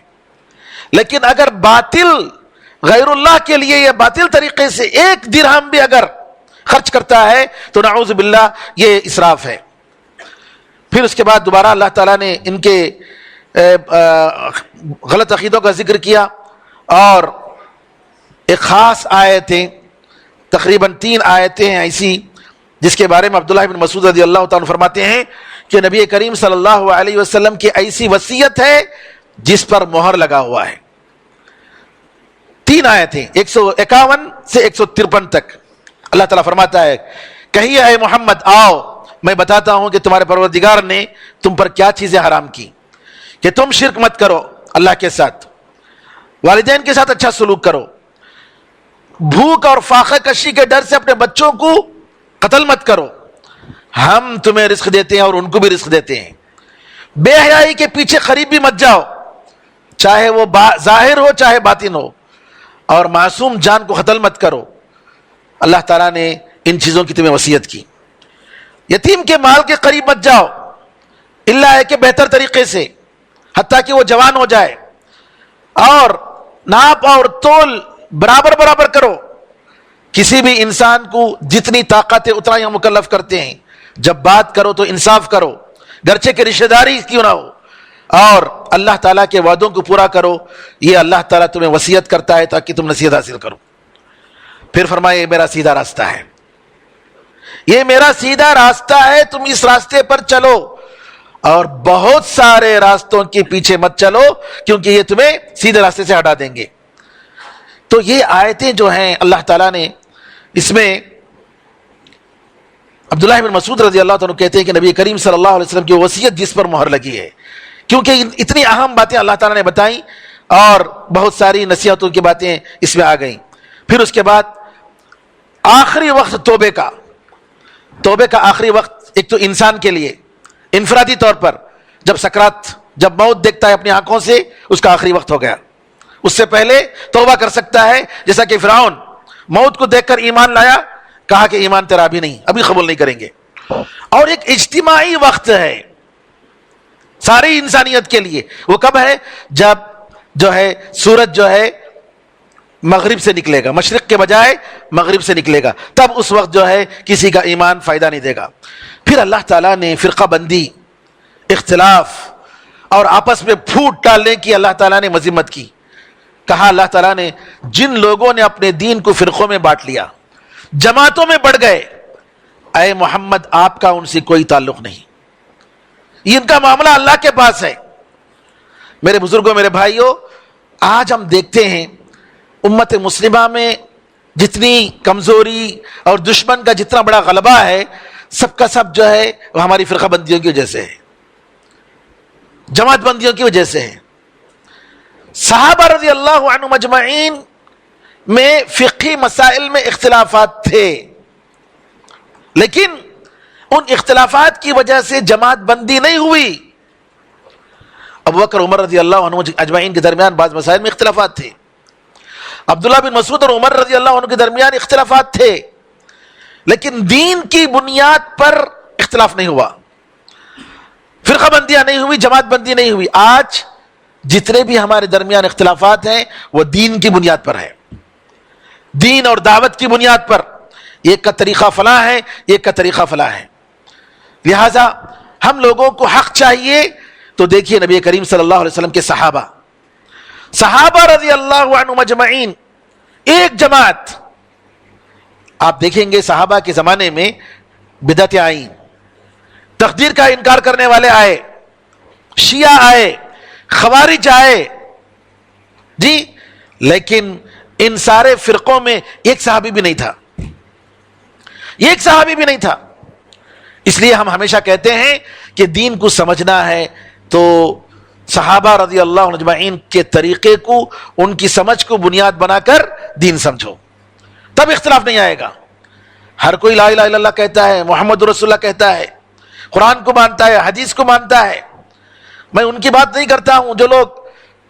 S3: لیکن اگر باطل غیر اللہ کے لیے یا باطل طریقے سے 1 درہم بھی اگر خرچ کرتا ہے تو نعوذ باللہ یہ اسراف ہے. پھر اس کے بعد دوبارہ اللہ تعالیٰ نے ان کے غلط عقیدوں کا ذکر کیا اور ایک خاص آیتیں تقریباً 3 آیتیں ہیں ایسی جس کے بارے میں عبداللہ بن مسعود رضی اللہ تعالیٰ فرماتے ہیں کہ نبی کریم صلی اللہ علیہ وسلم کی ایسی وصیت ہے جس پر مہر لگا ہوا ہے. 3 آیتیں 151 سے 153 تک اللہ تعالیٰ فرماتا ہے کہیے اے محمد آؤ میں بتاتا ہوں کہ تمہارے پروردگار نے تم پر کیا چیزیں حرام کی، کہ تم شرک مت کرو اللہ کے ساتھ، والدین کے ساتھ اچھا سلوک کرو، بھوک اور فاقہ کشی کے ڈر سے اپنے بچوں کو قتل مت کرو، ہم تمہیں رزق دیتے ہیں اور ان کو بھی رزق دیتے ہیں، بے حیائی کے پیچھے قریب بھی مت جاؤ چاہے وہ ظاہر ہو چاہے باطن ہو، اور معصوم جان کو قتل مت کرو. اللہ تعالیٰ نے ان چیزوں کی تمہیں وصیت کی. یتیم کے مال کے قریب مت جاؤ الا ہے کہ بہتر طریقے سے حتیٰ کہ وہ جوان ہو جائے، اور ناپ اور تول برابر کرو. کسی بھی انسان کو جتنی طاقت ہے اتنا یہ مکلف کرتے ہیں، جب بات کرو تو انصاف کرو گرچہ کہ رشتہ داری کیوں نہ ہو، اور اللہ تعالیٰ کے وعدوں کو پورا کرو. یہ اللہ تعالیٰ تمہیں وصیت کرتا ہے تاکہ تم نصیحت حاصل کرو. پھر فرمائے یہ میرا سیدھا راستہ ہے، یہ میرا سیدھا راستہ ہے، تم اس راستے پر چلو اور بہت سارے راستوں کے پیچھے مت چلو کیونکہ یہ تمہیں سیدھے راستے سے ہٹا دیں گے. تو یہ آیتیں جو ہیں اللہ تعالیٰ نے اس میں عبداللہ بن مسعود رضی اللہ عنہ کہتے ہیں کہ نبی کریم صلی اللہ علیہ وسلم کی وصیت جس پر مہر لگی ہے، کیونکہ اتنی اہم باتیں اللہ تعالیٰ نے بتائیں اور بہت ساری نصیحتوں کی باتیں اس میں آ گئیں. پھر اس کے بعد آخری وقت توبے کا آخری وقت ایک تو انسان کے لیے انفرادی طور پر جب موت دیکھتا ہے اپنی آنکھوں سے اس کا آخری وقت ہو گیا، اس سے پہلے توبہ کر سکتا ہے، جیسا کہ فرعون موت کو دیکھ کر ایمان لایا، کہا کہ ایمان تیرا ابھی نہیں، ابھی قبول نہیں کریں گے. اور ایک اجتماعی وقت ہے ساری انسانیت کے لیے، وہ کب ہے؟ جب جو ہے سورج جو ہے مغرب سے نکلے گا، مشرق کے بجائے مغرب سے نکلے گا، تب اس وقت جو ہے کسی کا ایمان فائدہ نہیں دے گا. پھر اللہ تعالیٰ نے فرقہ بندی، اختلاف اور آپس میں پھوٹ ڈالنے کی اللہ تعالیٰ نے مذمت کی. کہا اللہ تعالیٰ نے جن لوگوں نے اپنے دین کو فرقوں میں بانٹ لیا، جماعتوں میں بڑھ گئے، اے محمد آپ کا ان سے کوئی تعلق نہیں، ان کا معاملہ اللہ کے پاس ہے. میرے بزرگوں، میرے بھائیوں، آج ہم دیکھتے ہیں امت مسلمہ میں جتنی کمزوری اور دشمن کا جتنا بڑا غلبہ ہے، سب کا سب جو ہے وہ ہماری فرقہ بندیوں کی وجہ سے ہے. جماعت بندیوں کی وجہ سے ہے۔ صحابہ رضی اللہ عنہم اجمعین میں فقہی مسائل میں اختلافات تھے، لیکن ان اختلافات کی وجہ سے جماعت بندی نہیں ہوئی۔ ابو بکر عمر رضی اللہ عنہ اجمعین کے درمیان بعض مسائل میں اختلافات تھے، عبداللہ بن مسعود اور عمر رضی اللہ عنہ کے درمیان اختلافات تھے، لیکن دین کی بنیاد پر اختلاف نہیں ہوا، فرقہ بندیاں نہیں ہوئی، جماعت بندی نہیں ہوئی۔ آج جتنے بھی ہمارے درمیان اختلافات ہیں وہ دین کی بنیاد پر ہے، دین اور دعوت کی بنیاد پر، ایک کا طریقہ فلاں ہے، ایک کا طریقہ فلاں ہے۔ لہذا ہم لوگوں کو حق چاہیے تو دیکھیے نبی کریم صلی اللہ علیہ وسلم کے صحابہ رضی اللہ عنہم اجمعین ایک جماعت۔ آپ دیکھیں گے صحابہ کے زمانے میں بدعتیں آئیں، تقدیر کا انکار کرنے والے آئے، شیعہ آئے، خوارج آئے، جی، لیکن ان سارے فرقوں میں ایک صحابی بھی نہیں تھا، ایک صحابی بھی نہیں تھا۔ اس لیے ہم ہمیشہ کہتے ہیں کہ دین کو سمجھنا ہے تو صحابہ رضی اللہ عنہ اجمعین کے طریقے کو، ان کی سمجھ کو بنیاد بنا کر دین سمجھو، تب اختلاف نہیں آئے گا۔ ہر کوئی لا الہ الا اللہ کہتا ہے، محمد رسول اللہ کہتا ہے، قرآن کو مانتا ہے، حدیث کو مانتا ہے۔ میں ان کی بات نہیں کرتا ہوں جو لوگ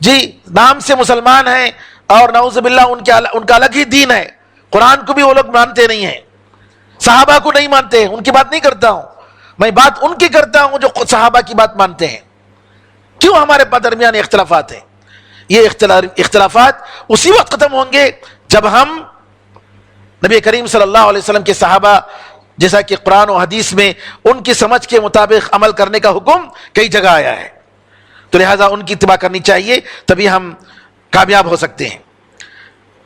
S3: جی نام سے مسلمان ہیں اور نعوذ باللہ ان کا الگ ہی دین ہے، قرآن کو بھی وہ لوگ مانتے نہیں ہیں، صحابہ کو نہیں مانتے، ان کی بات نہیں کرتا ہوں، میں بات ان کی کرتا ہوں جو صحابہ کی بات مانتے ہیں۔ کیوں ہمارے درمیان اختلافات ہیں؟ یہ اختلافات اسی وقت ختم ہوں گے جب ہم نبی کریم صلی اللہ علیہ وسلم کے صحابہ، جیسا کہ قرآن و حدیث میں ان کی سمجھ کے مطابق عمل کرنے کا حکم کئی جگہ آیا ہے، تو لہٰذا ان کی اتباع کرنی چاہیے، تبھی ہم کامیاب ہو سکتے ہیں۔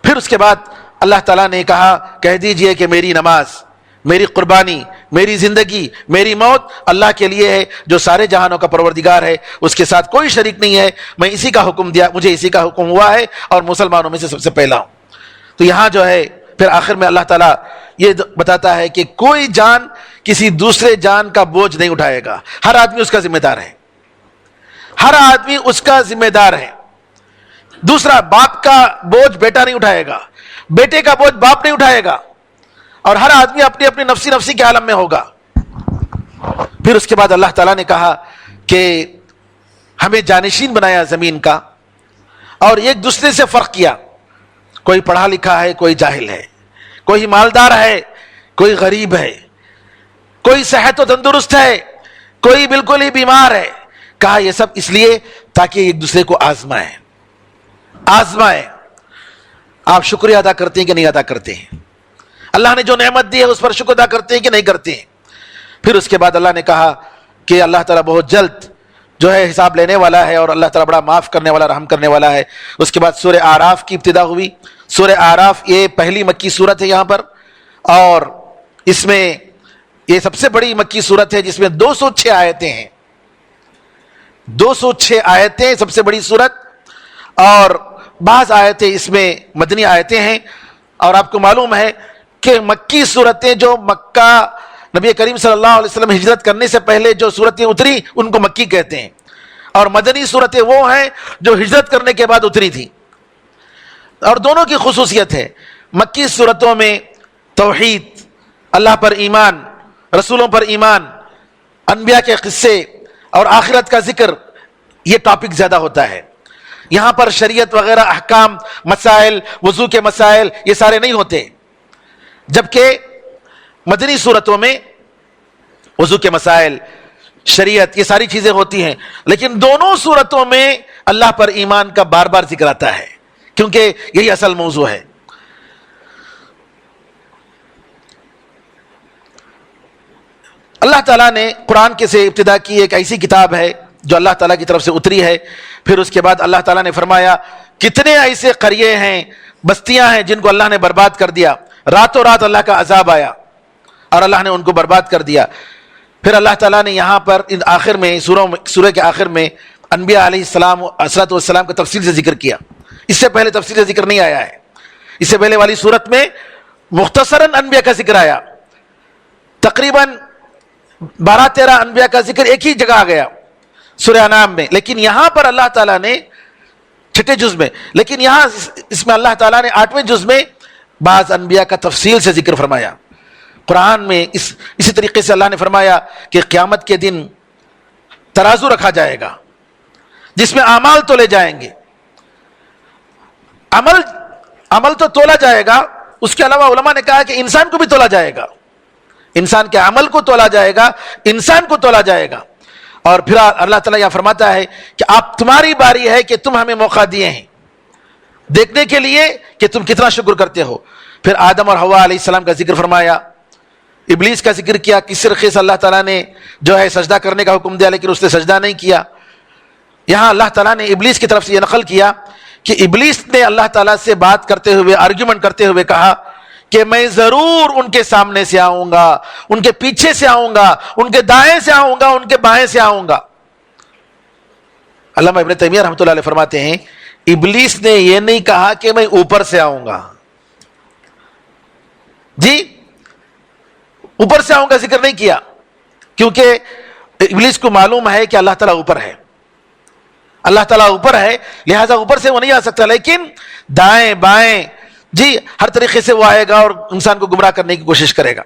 S3: پھر اس کے بعد اللہ تعالیٰ نے کہا، کہہ دیجئے کہ میری نماز، میری قربانی، میری زندگی، میری موت اللہ کے لیے ہے جو سارے جہانوں کا پروردگار ہے، اس کے ساتھ کوئی شریک نہیں ہے، میں اسی کا حکم دیا، مجھے اسی کا حکم ہوا ہے اور مسلمانوں میں سے سب سے پہلا ہوں۔ تو یہاں جو ہے پھر آخر میں اللہ تعالیٰ یہ بتاتا ہے کہ کوئی جان کسی دوسرے جان کا بوجھ نہیں اٹھائے گا، ہر آدمی اس کا ذمہ دار ہے، ہر آدمی اس کا ذمہ دار ہے۔ دوسرا، باپ کا بوجھ بیٹا نہیں اٹھائے گا، بیٹے کا بوجھ باپ نہیں اٹھائے گا، اور ہر آدمی اپنی اپنی نفسی کے عالم میں ہوگا۔ پھر اس کے بعد اللہ تعالیٰ نے کہا کہ ہمیں جانشین بنایا زمین کا، اور ایک دوسرے سے فرق کیا، کوئی پڑھا لکھا ہے، کوئی جاہل ہے، کوئی مالدار ہے، کوئی غریب ہے، کوئی صحت و تندرست ہے، کوئی بالکل ہی بیمار ہے۔ کہا یہ سب اس لیے تاکہ ایک دوسرے کو آزمائیں۔ آپ شکریہ ادا کرتے ہیں کہ نہیں ادا کرتے ہیں؟ اللہ نے جو نعمت دی ہے اس پر شکر ادا کرتے ہیں کہ نہیں کرتے ہیں؟ پھر اس کے بعد اللہ نے کہا کہ اللہ تعالیٰ بہت جلد جو ہے حساب لینے والا ہے، اور اللہ تعالیٰ بڑا معاف کرنے والا، رحم کرنے والا ہے۔ اس کے بعد سورہ اعراف کی ابتدا ہوئی۔ سورہ اعراف یہ پہلی مکی سورت ہے یہاں پر، اور اس میں یہ سب سے بڑی مکی سورت ہے جس میں 206 آیتیں ہیں، 206 آیتیں، سب سے بڑی سورت، اور بعض آیتیں اس میں مدنی آیتیں ہیں۔ اور آپ کو معلوم ہے کہ مکی صورتیں جو مکہ نبی کریم صلی اللہ علیہ وسلم ہجرت کرنے سے پہلے جو صورتیں اتری ان کو مکی کہتے ہیں، اور مدنی صورتیں وہ ہیں جو ہجرت کرنے کے بعد اتری تھی۔ اور دونوں کی خصوصیت ہے، مکی صورتوں میں توحید، اللہ پر ایمان، رسولوں پر ایمان، انبیاء کے قصے اور آخرت کا ذکر، یہ ٹاپک زیادہ ہوتا ہے۔ یہاں پر شریعت وغیرہ، احکام، مسائل، وضو کے مسائل، یہ سارے نہیں ہوتے، جبکہ مدنی صورتوں میں وضو کے مسائل، شریعت، یہ ساری چیزیں ہوتی ہیں۔ لیکن دونوں صورتوں میں اللہ پر ایمان کا بار بار ذکر آتا ہے، کیونکہ یہی اصل موضوع ہے۔ اللہ تعالیٰ نے قرآن کے سے ابتدا کی، ایک ایسی کتاب ہے جو اللہ تعالیٰ کی طرف سے اتری ہے۔ پھر اس کے بعد اللہ تعالیٰ نے فرمایا کتنے ایسے قریے ہیں، بستیاں ہیں جن کو اللہ نے برباد کر دیا، راتوں رات اللہ کا عذاب آیا اور اللہ نے ان کو برباد کر دیا۔ پھر اللہ تعالیٰ نے یہاں پر آخر میں سورہ کے آخر میں انبیاء علیہ السلام والسلام کا تفصیل سے ذکر کیا، اس سے پہلے تفصیل سے ذکر نہیں آیا ہے۔ اس سے پہلے والی سورت میں مختصراً انبیاء کا ذکر آیا، تقریباً 12-13 انبیاء کا ذکر ایک ہی جگہ آ گیا۔ سورہ انعام میں. لیکن یہاں پر اللہ تعالیٰ نے 6 جز میں، لیکن یہاں اس میں اللہ تعالیٰ نے 8ویں جز میں بعض انبیاء کا تفصیل سے ذکر فرمایا. قرآن میں اسی طریقے سے اللہ نے فرمایا کہ قیامت کے دن ترازو رکھا جائے گا جس میں اعمال تولے جائیں گے. عمل تو تولا جائے گا، اس کے علاوہ علماء نے کہا کہ انسان کو بھی تولا جائے گا. انسان کے عمل کو تولا جائے گا، انسان کو تولا جائے گا. اور پھر اللہ تعالیٰ یہاں فرماتا ہے کہ آپ تمہاری باری ہے کہ تم ہمیں موقع دیے ہیں دیکھنے کے لیے کہ تم کتنا شکر کرتے ہو. پھر آدم اور حوا علیہ السلام کا ذکر فرمایا، ابلیس کا ذکر کیا. کس طریقے سے اللہ تعالیٰ نے جو ہے سجدہ کرنے کا حکم دیا لیکن اس نے سجدہ نہیں کیا. یہاں اللہ تعالیٰ نے ابلیس کی طرف سے یہ نقل کیا کہ ابلیس نے اللہ تعالیٰ سے بات کرتے ہوئے، آرگیومنٹ کرتے ہوئے کہا کہ میں ضرور ان کے سامنے سے آؤں گا، ان کے پیچھے سے آؤں گا، ان کے دائیں سے آؤں گا، ان کے بائیں سے آؤں گا. علامہ ابن تیمیہ رحمۃ اللہ علیہ فرماتے ہیں ابلیس نے یہ نہیں کہا کہ میں اوپر سے آؤں گا. جی اوپر سے آؤں گا ذکر نہیں کیا، کیونکہ ابلیس کو معلوم ہے کہ اللہ تعالیٰ اوپر ہے، اللہ تعالیٰ اوپر ہے، لہذا اوپر سے وہ نہیں آ سکتا. لیکن دائیں بائیں جی ہر طریقے سے وہ آئے گا اور انسان کو گمراہ کرنے کی کوشش کرے گا.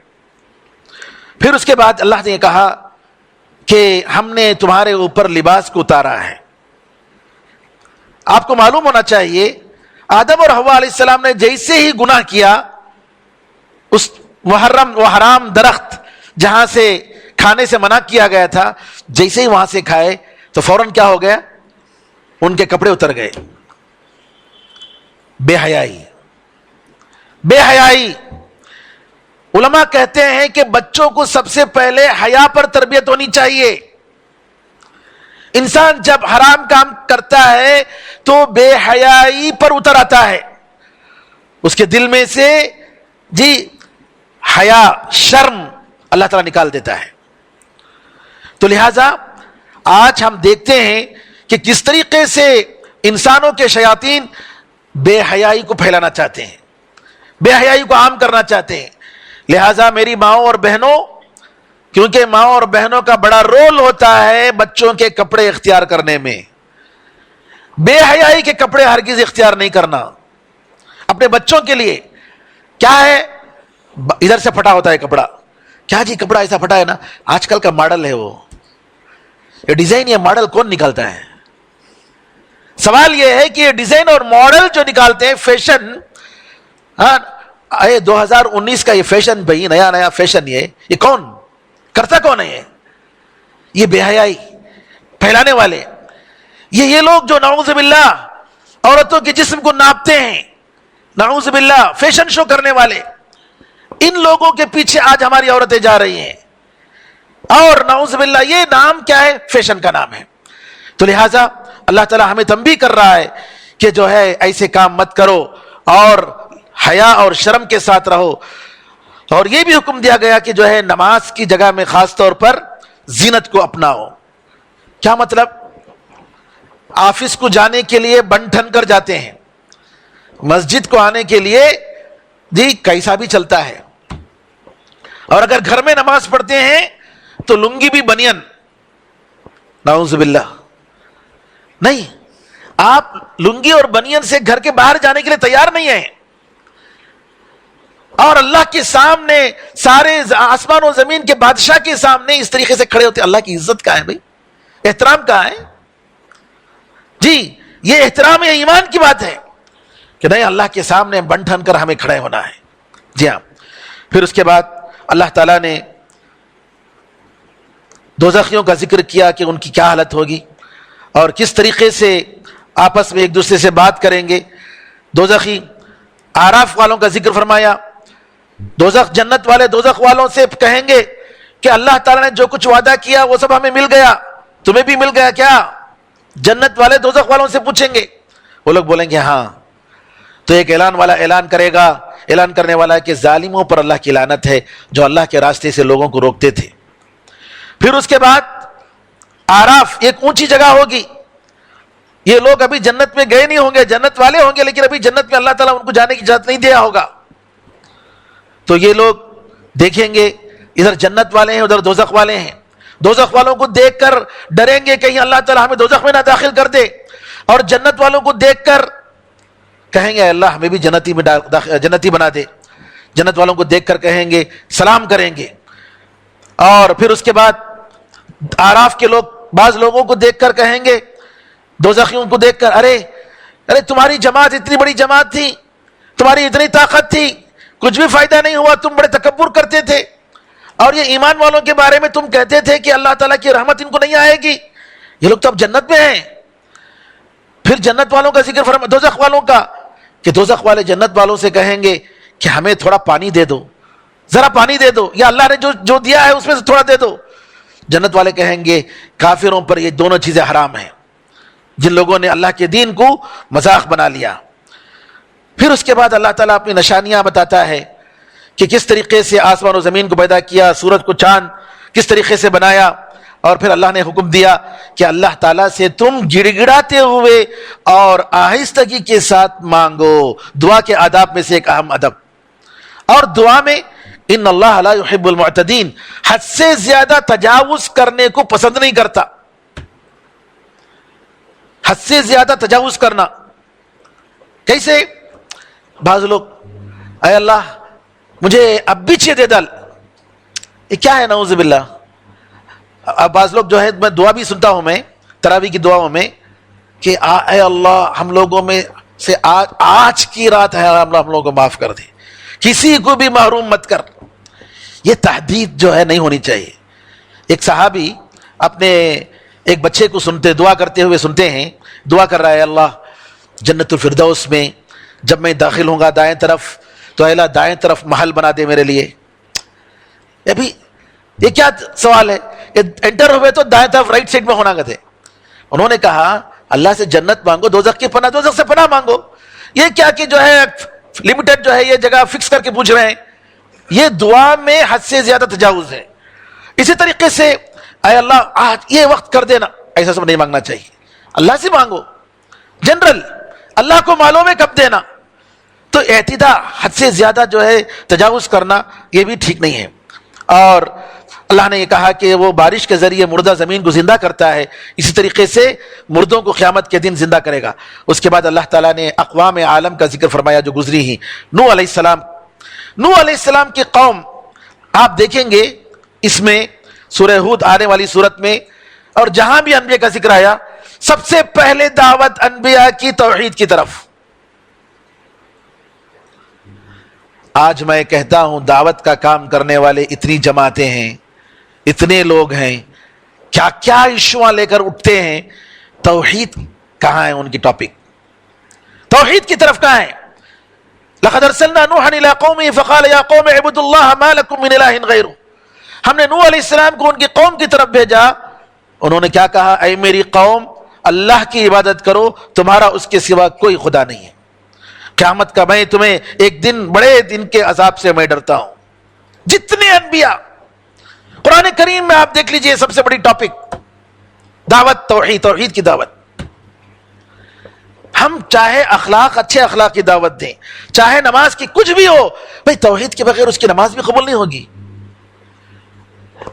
S3: پھر اس کے بعد اللہ نے یہ کہا کہ ہم نے تمہارے اوپر لباس کو اتارا ہے. آپ کو معلوم ہونا چاہیے آدم اور حوا علیہ السلام نے جیسے ہی گناہ کیا، اس محرم و حرام درخت جہاں سے کھانے سے منع کیا گیا تھا، جیسے ہی وہاں سے کھائے تو فوراً کیا ہو گیا؟ ان کے کپڑے اتر گئے. بے حیائی، بے حیائی. علماء کہتے ہیں کہ بچوں کو سب سے پہلے حیا پر تربیت ہونی چاہیے. انسان جب حرام کام کرتا ہے تو بے حیائی پر اتر آتا ہے، اس کے دل میں سے جی حیا، شرم اللہ تعالیٰ نکال دیتا ہے. تو لہذا آج ہم دیکھتے ہیں کہ کس طریقے سے انسانوں کے شیاطین بے حیائی کو پھیلانا چاہتے ہیں، بے حیائی کو عام کرنا چاہتے ہیں. لہذا میری ماؤں اور بہنوں، کیونکہ ماؤں اور بہنوں کا بڑا رول ہوتا ہے بچوں کے کپڑے اختیار کرنے میں، بے حیائی کے کپڑے ہرگز اختیار نہیں کرنا اپنے بچوں کے لیے. کیا ہے؟ ادھر سے پھٹا ہوتا ہے کپڑا، کیا جی کپڑا ایسا پھٹا ہے نا، آج کل کا ماڈل ہے وہ، یہ ڈیزائن یا ماڈل کون نکالتا ہے؟ سوال یہ ہے کہ یہ ڈیزائن اور ماڈل جو نکالتے ہیں فیشن، 2019 کا یہ فیشن، بھائی نیا نیا فیشن، یہ کون کرتا، کون ہے یہ بے حیائی پھیلانے والے؟ یہ لوگ جو نعوذ باللہ عورتوں کے جسم کو ناپتے ہیں، نعوذ باللہ فیشن شو کرنے والے، ان لوگوں کے پیچھے آج ہماری عورتیں جا رہی ہیں. اور نعوذ باللہ یہ نام کیا ہے؟ فیشن کا نام ہے. تو لہٰذا اللہ تعالیٰ ہمیں تنبیہ کر رہا ہے کہ جو ہے ایسے کام مت کرو اور حیا اور شرم کے ساتھ رہو. اور یہ بھی حکم دیا گیا کہ جو ہے نماز کی جگہ میں خاص طور پر زینت کو اپناؤ. کیا مطلب؟ آفس کو جانے کے لیے بن ٹھن کر جاتے ہیں، مسجد کو آنے کے لیے جی کیسا بھی چلتا ہے، اور اگر گھر میں نماز پڑھتے ہیں تو لنگی بھی بنین، نعوذ باللہ. نہیں، آپ لنگی اور بنین سے گھر کے باہر جانے کے لیے تیار نہیں ہیں، اور اللہ کے سامنے سارے آسمان و زمین کے بادشاہ کے سامنے اس طریقے سے کھڑے ہوتے. اللہ کی عزت کہاں ہے بھائی؟ احترام کہاں ہے؟ جی یہ احترام یا ایمان کی بات ہے کہ نہیں، اللہ کے سامنے بن ٹھن کر ہمیں کھڑے ہونا ہے. جی ہاں. پھر اس کے بعد اللہ تعالیٰ نے دوزخیوں کا ذکر کیا کہ ان کی کیا حالت ہوگی اور کس طریقے سے آپس میں ایک دوسرے سے بات کریں گے. دوزخی آراف والوں کا ذکر فرمایا. دوزخ جنت والے دوزخ والوں سے کہیں گے کہ اللہ تعالیٰ نے جو کچھ وعدہ کیا وہ سب ہمیں مل گیا، تمہیں بھی مل گیا کیا؟ جنت والے دوزخ والوں سے پوچھیں گے. وہ لوگ بولیں گے ہاں. تو ایک اعلان والا اعلان کرے گا، اعلان کرنے والا ہے کہ ظالموں پر اللہ کی لعنت ہے جو اللہ کے راستے سے لوگوں کو روکتے تھے. پھر اس کے بعد آراف ایک اونچی جگہ ہوگی. یہ لوگ ابھی جنت میں گئے نہیں ہوں گے، جنت والے ہوں گے لیکن ابھی جنت میں اللہ تعالیٰ ان کو جانے کی اجازت نہیں دیا ہوگا. تو یہ لوگ دیکھیں گے ادھر جنت والے ہیں ادھر دوزخ والے ہیں. دوزخ والوں کو دیکھ کر ڈریں گے کہیں اللہ تعالیٰ ہمیں دوزخ میں نہ داخل کر دے، اور جنت والوں کو دیکھ کر کہیں گے اللہ ہمیں بھی جنتی بنا دے. جنت والوں کو دیکھ کر کہیں گے، سلام کریں گے. اور پھر اس کے بعد آراف کے لوگ بعض لوگوں کو دیکھ کر کہیں گے، دوزخیوں کو دیکھ کر، ارے تمہاری جماعت اتنی بڑی جماعت تھی، تمہاری اتنی طاقت تھی، کچھ بھی فائدہ نہیں ہوا، تم بڑے تکبر کرتے تھے، اور یہ ایمان والوں کے بارے میں تم کہتے تھے کہ اللہ تعالیٰ کی رحمت ان کو نہیں آئے گی، یہ لوگ تو اب جنت میں ہیں. پھر جنت والوں کا ذکر فرما دوزخ والوں کا، کہ دوزخ والے جنت والوں سے کہیں گے کہ ہمیں تھوڑا پانی دے دو، ذرا پانی دے دو، یا اللہ نے جو دیا ہے اس میں سے تھوڑا دے دو. جنت والے کہیں گے کافروں پر یہ دونوں چیزیں حرام ہیں، جن لوگوں نے اللہ کے دین کو مذاق بنا لیا. پھر اس کے بعد اللہ تعالیٰ اپنی نشانیاں بتاتا ہے کہ کس طریقے سے آسمان و زمین کو پیدا کیا، سورج کو چاند کس طریقے سے بنایا، اور پھر اللہ نے حکم دیا کہ اللہ تعالیٰ سے تم گڑ گڑاتے ہوئے اور آہستگی کے ساتھ مانگو. دعا کے آداب میں سے ایک اہم ادب. اور دعا میں ان اللہ لا يحب المعتدین، حد سے زیادہ تجاوز کرنے کو پسند نہیں کرتا. حد سے زیادہ تجاوز کرنا کیسے؟ بعض لوگ اے اللہ مجھے اب بھی 6 دے ڈال، یہ کیا ہے؟ نعوذ باللہ. اب بعض لوگ جو ہے، میں دعا بھی سنتا ہوں میں تراویح کی دعاؤں میں کہ اے اللہ ہم لوگوں میں سے آج کی رات ہے، ہم لوگوں کو معاف کر دے، کسی کو بھی محروم مت کر. یہ تحدید جو ہے نہیں ہونی چاہیے. ایک صحابی اپنے ایک بچے کو دعا کرتے ہوئے سنتے ہیں، دعا کر رہا ہے اللہ جنت الفردوس میں جب میں داخل ہوں گا دائیں طرف تو اے اللہ دائیں طرف محل بنا دے میرے لیے. ابھی یہ کیا سوال ہے کہ انٹر ہوئے تو دائیں طرف رائٹ سائڈ میں ہونا کہتے. انہوں نے کہا اللہ سے جنت مانگو، دوزخ کی پناہ، دوزخ سے پناہ مانگو. یہ کیا کہ جو ہے لمیٹڈ جو ہے یہ جگہ فکس کر کے پوچھ رہے ہیں، یہ دعا میں حد سے زیادہ تجاوز ہے. اسی طریقے سے اے اللہ آج یہ وقت کر دینا، ایسا سب نہیں مانگنا چاہیے. اللہ سے مانگو جنرل، اللہ کو معلوم ہے کب دینا. تو اعتداء، حد سے زیادہ جو ہے تجاوز کرنا، یہ بھی ٹھیک نہیں ہے. اور اللہ نے یہ کہا کہ وہ بارش کے ذریعے مردہ زمین کو زندہ کرتا ہے، اسی طریقے سے مردوں کو قیامت کے دن زندہ کرے گا. اس کے بعد اللہ تعالیٰ نے اقوام عالم کا ذکر فرمایا جو گزری ہیں. نوح علیہ السلام کی قوم آپ دیکھیں گے اس میں سورہ ہود آنے والی صورت میں، اور جہاں بھی انبیاء کا ذکر آیا سب سے پہلے دعوت انبیاء کی توحید کی طرف. آج میں کہتا ہوں دعوت کا کام کرنے والے اتنی جماعتیں ہیں، اتنے لوگ ہیں، کیا کیا ایشوਆਂ لے کر اٹھتے ہیں، توحید کہاں ہے ان کی ٹاپک؟ توحید کی طرف کہاں ہے؟ لقد ارسلنا نوحا الى قومه فقال يا قوم اعبدوا الله ما لكم من اله غيره. ہم نے نوح علیہ السلام کو ان کی قوم کی طرف بھیجا، انہوں نے کیا کہا؟ اے میری قوم اللہ کی عبادت کرو، تمہارا اس کے سوا کوئی خدا نہیں ہے. قیامت کا میں تمہیں ایک دن، بڑے دن کے عذاب سے میں ڈرتا ہوں. جتنے انبیاء قرآن کریم میں آپ دیکھ لیجئے سب سے بڑی ٹاپک دعوت توحید کی دعوت. ہم چاہے اخلاق، اچھے اخلاق کی دعوت دیں، چاہے نماز کی کچھ بھی ہو، بھئی توحید کے بغیر اس کی نماز بھی قبول نہیں ہوگی.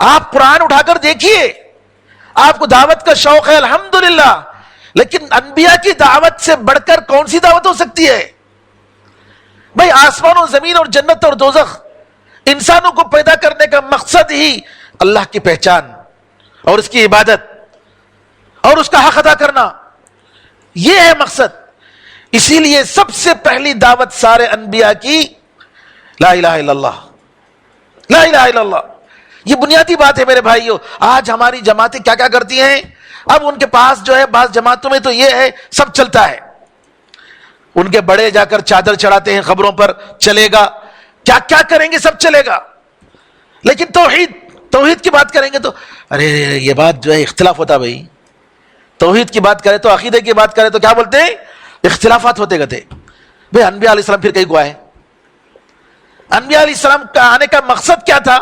S3: آپ قرآن اٹھا کر دیکھیے، آپ کو دعوت کا شوق ہے الحمدللہ، لیکن انبیاء کی دعوت سے بڑھ کر کون سی دعوت ہو سکتی ہے؟ بھئی آسمان و زمین اور جنت اور دوزخ، انسانوں کو پیدا کرنے کا مقصد ہی اللہ کی پہچان اور اس کی عبادت اور اس کا حق ادا کرنا، یہ ہے مقصد. اسی لیے سب سے پہلی دعوت سارے انبیاء کی لا الہ الا اللہ، لا الہ الا اللہ. یہ بنیادی بات ہے میرے بھائیو. آج ہماری جماعتیں کیا کیا کرتی ہیں؟ اب ان کے پاس جو ہے بعض جماعتوں میں تو یہ ہے سب چلتا ہے، ان کے بڑے جا کر چادر چڑھاتے ہیں قبروں پر، چلے گا، کیا کیا کریں گے، سب چلے گا. لیکن توحید کی بات کریں گے تو ارے یہ بات جو ہے اختلاف ہوتا. بھائی توحید کی بات کرے تو، عقیدے کی بات کرے تو کیا بولتے ہیں؟ اختلافات ہوتے گئے. بھائی انبیاء علیہ السلام پھر کہیں کو آئے؟ انبیاء علیہ السلام کا آنے کا مقصد کیا تھا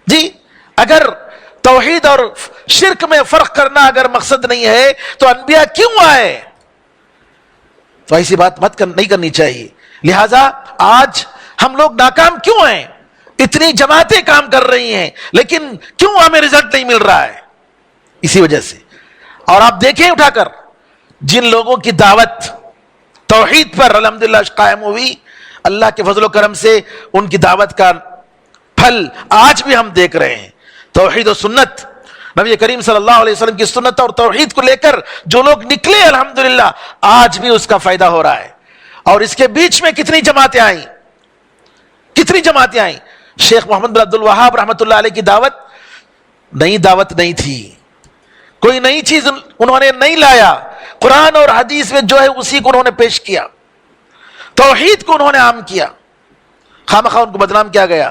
S3: جی؟ اگر توحید اور شرک میں فرق کرنا اگر مقصد نہیں ہے تو انبیاء کیوں آئے؟ تو ایسی بات نہیں کرنی چاہیے. لہذا آج ہم لوگ ناکام کیوں ہیں؟ اتنی جماعتیں کام کر رہی ہیں لیکن کیوں ہمیں رزلٹ نہیں مل رہا ہے؟ اسی وجہ سے. اور آپ دیکھیں اٹھا کر جن لوگوں کی دعوت توحید پر الحمدللہ قائم ہوئی، اللہ کے فضل و کرم سے ان کی دعوت کا پھل آج بھی ہم دیکھ رہے ہیں. توحید و سنت، نبی کریم صلی اللہ علیہ وسلم کی سنت اور توحید کو لے کر جو لوگ نکلے الحمدللہ آج بھی اس کا فائدہ ہو رہا ہے. اور اس کے بیچ میں کتنی جماعتیں آئیں، کتنی جماعتیں آئیں. شیخ محمد بن عبد الوہاب رحمۃ اللہ علیہ کی دعوت نئی دعوت نہیں تھی، کوئی نئی چیز انہوں نے نہیں لایا. قرآن اور حدیث میں جو ہے اسی کو انہوں نے پیش کیا، توحید کو انہوں نے عام کیا. خامخواہ ان کو بدنام کیا گیا،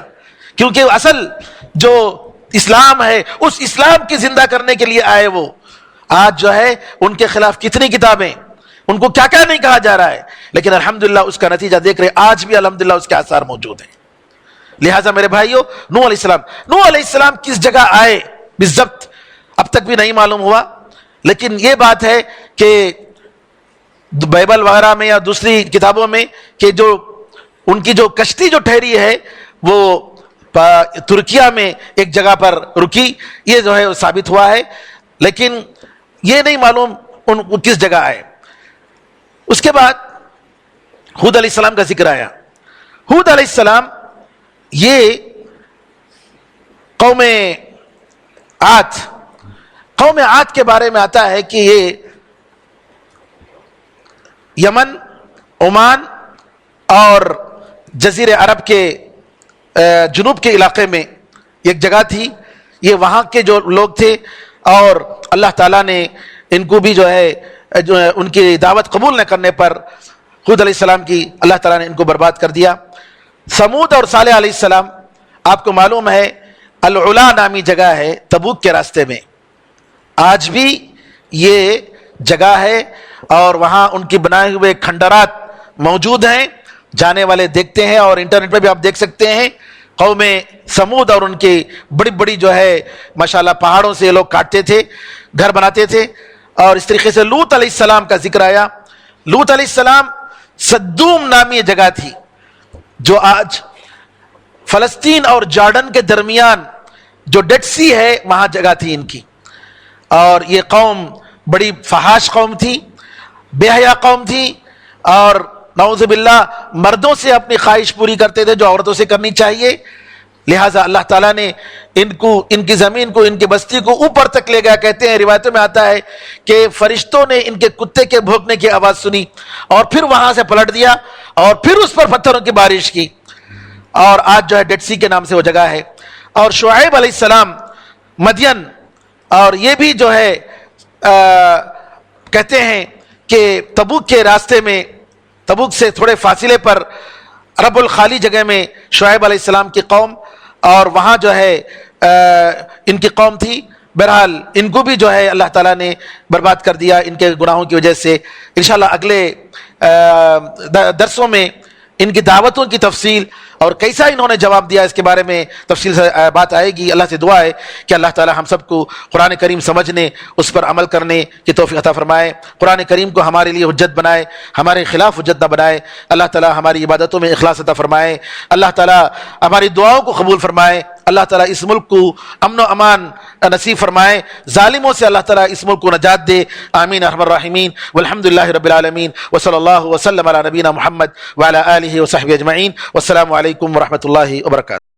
S3: کیونکہ اصل جو اسلام ہے اس اسلام کی زندہ کرنے کے لیے آئے. وہ آج جو ہے ان کے خلاف کتنی کتابیں، ان کو کیا کیا نہیں کہا جا رہا ہے، لیکن الحمدللہ اس کا نتیجہ دیکھ رہے آج بھی الحمدللہ اس کے آثار موجود ہیں. لہٰذا میرے بھائیو، نوح علیہ السلام کس جگہ آئے بالضبط اب تک بھی نہیں معلوم ہوا. لیکن یہ بات ہے کہ بائبل وغیرہ میں یا دوسری کتابوں میں کہ جو ان کی جو کشتی جو ٹھہری ہے وہ ترکیہ میں ایک جگہ پر رکی، یہ جو ہے ثابت ہوا ہے، لیکن یہ نہیں معلوم ان کس جگہ آئے. اس کے بعد ہود علیہ السلام کا ذکر آیا. ہود علیہ السلام یہ قوم عاد کے بارے میں آتا ہے کہ یہ یمن، عمان اور جزیرے عرب کے جنوب کے علاقے میں ایک جگہ تھی. یہ وہاں کے جو لوگ تھے اور اللہ تعالیٰ نے ان کو بھی جو ہے ان کی دعوت قبول نہ کرنے پر ہود علیہ السلام کی اللہ تعالیٰ نے ان کو برباد کر دیا. سمود اور صالح علیہ السلام، آپ کو معلوم ہے العلا نامی جگہ ہے تبوک کے راستے میں، آج بھی یہ جگہ ہے اور وہاں ان کی بنائے ہوئے کھنڈرات موجود ہیں. جانے والے دیکھتے ہیں اور انٹرنیٹ پہ بھی آپ دیکھ سکتے ہیں. قوم سمود اور ان کی بڑی بڑی جو ہے ماشاءاللہ پہاڑوں سے یہ لوگ کاٹتے تھے، گھر بناتے تھے. اور اس طریقے سے لوط علیہ السلام کا ذکر آیا. لوط علیہ السلام صدوم نامی جگہ تھی جو آج فلسطین اور جارڈن کے درمیان جو ڈیڈ سی ہے وہاں جگہ تھی ان کی. اور یہ قوم بڑی فحاش قوم تھی، بے حیا قوم تھی، اور نعوذ باللہ مردوں سے اپنی خواہش پوری کرتے تھے جو عورتوں سے کرنی چاہیے. لہٰذا اللہ تعالیٰ نے ان کی زمین کو، ان کی بستی کو اوپر تک لے گیا. کہتے ہیں روایتوں میں آتا ہے کہ فرشتوں نے ان کے کتے کے بھونکنے کی آواز سنی اور پھر وہاں سے پلٹ دیا اور پھر اس پر پتھروں کی بارش کی، اور آج جو ہے ڈیڈ سی کے نام سے وہ جگہ ہے. اور شعیب علیہ السلام مدین، اور یہ بھی جو ہے کہتے ہیں کہ تبوک کے راستے میں، تبوک سے تھوڑے فاصلے پر رب الخالی جگہ میں شعیب علیہ السلام کی قوم، اور وہاں جو ہے ان کی قوم تھی. بہرحال ان کو بھی جو ہے اللہ تعالیٰ نے برباد کر دیا ان کے گناہوں کی وجہ سے. انشاءاللہ اگلے درسوں میں ان کی دعوتوں کی تفصیل اور کیسا انہوں نے جواب دیا اس کے بارے میں تفصیل سے بات آئے گی. اللہ سے دعا ہے کہ اللہ تعالی ہم سب کو قرآن کریم سمجھنے، اس پر عمل کرنے کی توفیق عطا فرمائے. قرآن کریم کو ہمارے لیے حجت بنائے، ہمارے خلاف حجت نہ بنائے. اللہ تعالی ہماری عبادتوں میں اخلاص عطا فرمائے. اللہ تعالی ہماری دعاؤں کو قبول فرمائے. اللہ تعالیٰ اس ملک کو امن و امان نصیب فرمائے. ظالموں سے اللہ تعالیٰ اس ملک کو نجات دے. آمین ارحم الراحمین. والحمد للہ رب العالمین. وصلی اللہ وسلم علی نبینا محمد وعلی آلہ وصحبہ اجمعین. والسلام علیکم ورحمۃ اللہ وبرکاتہ.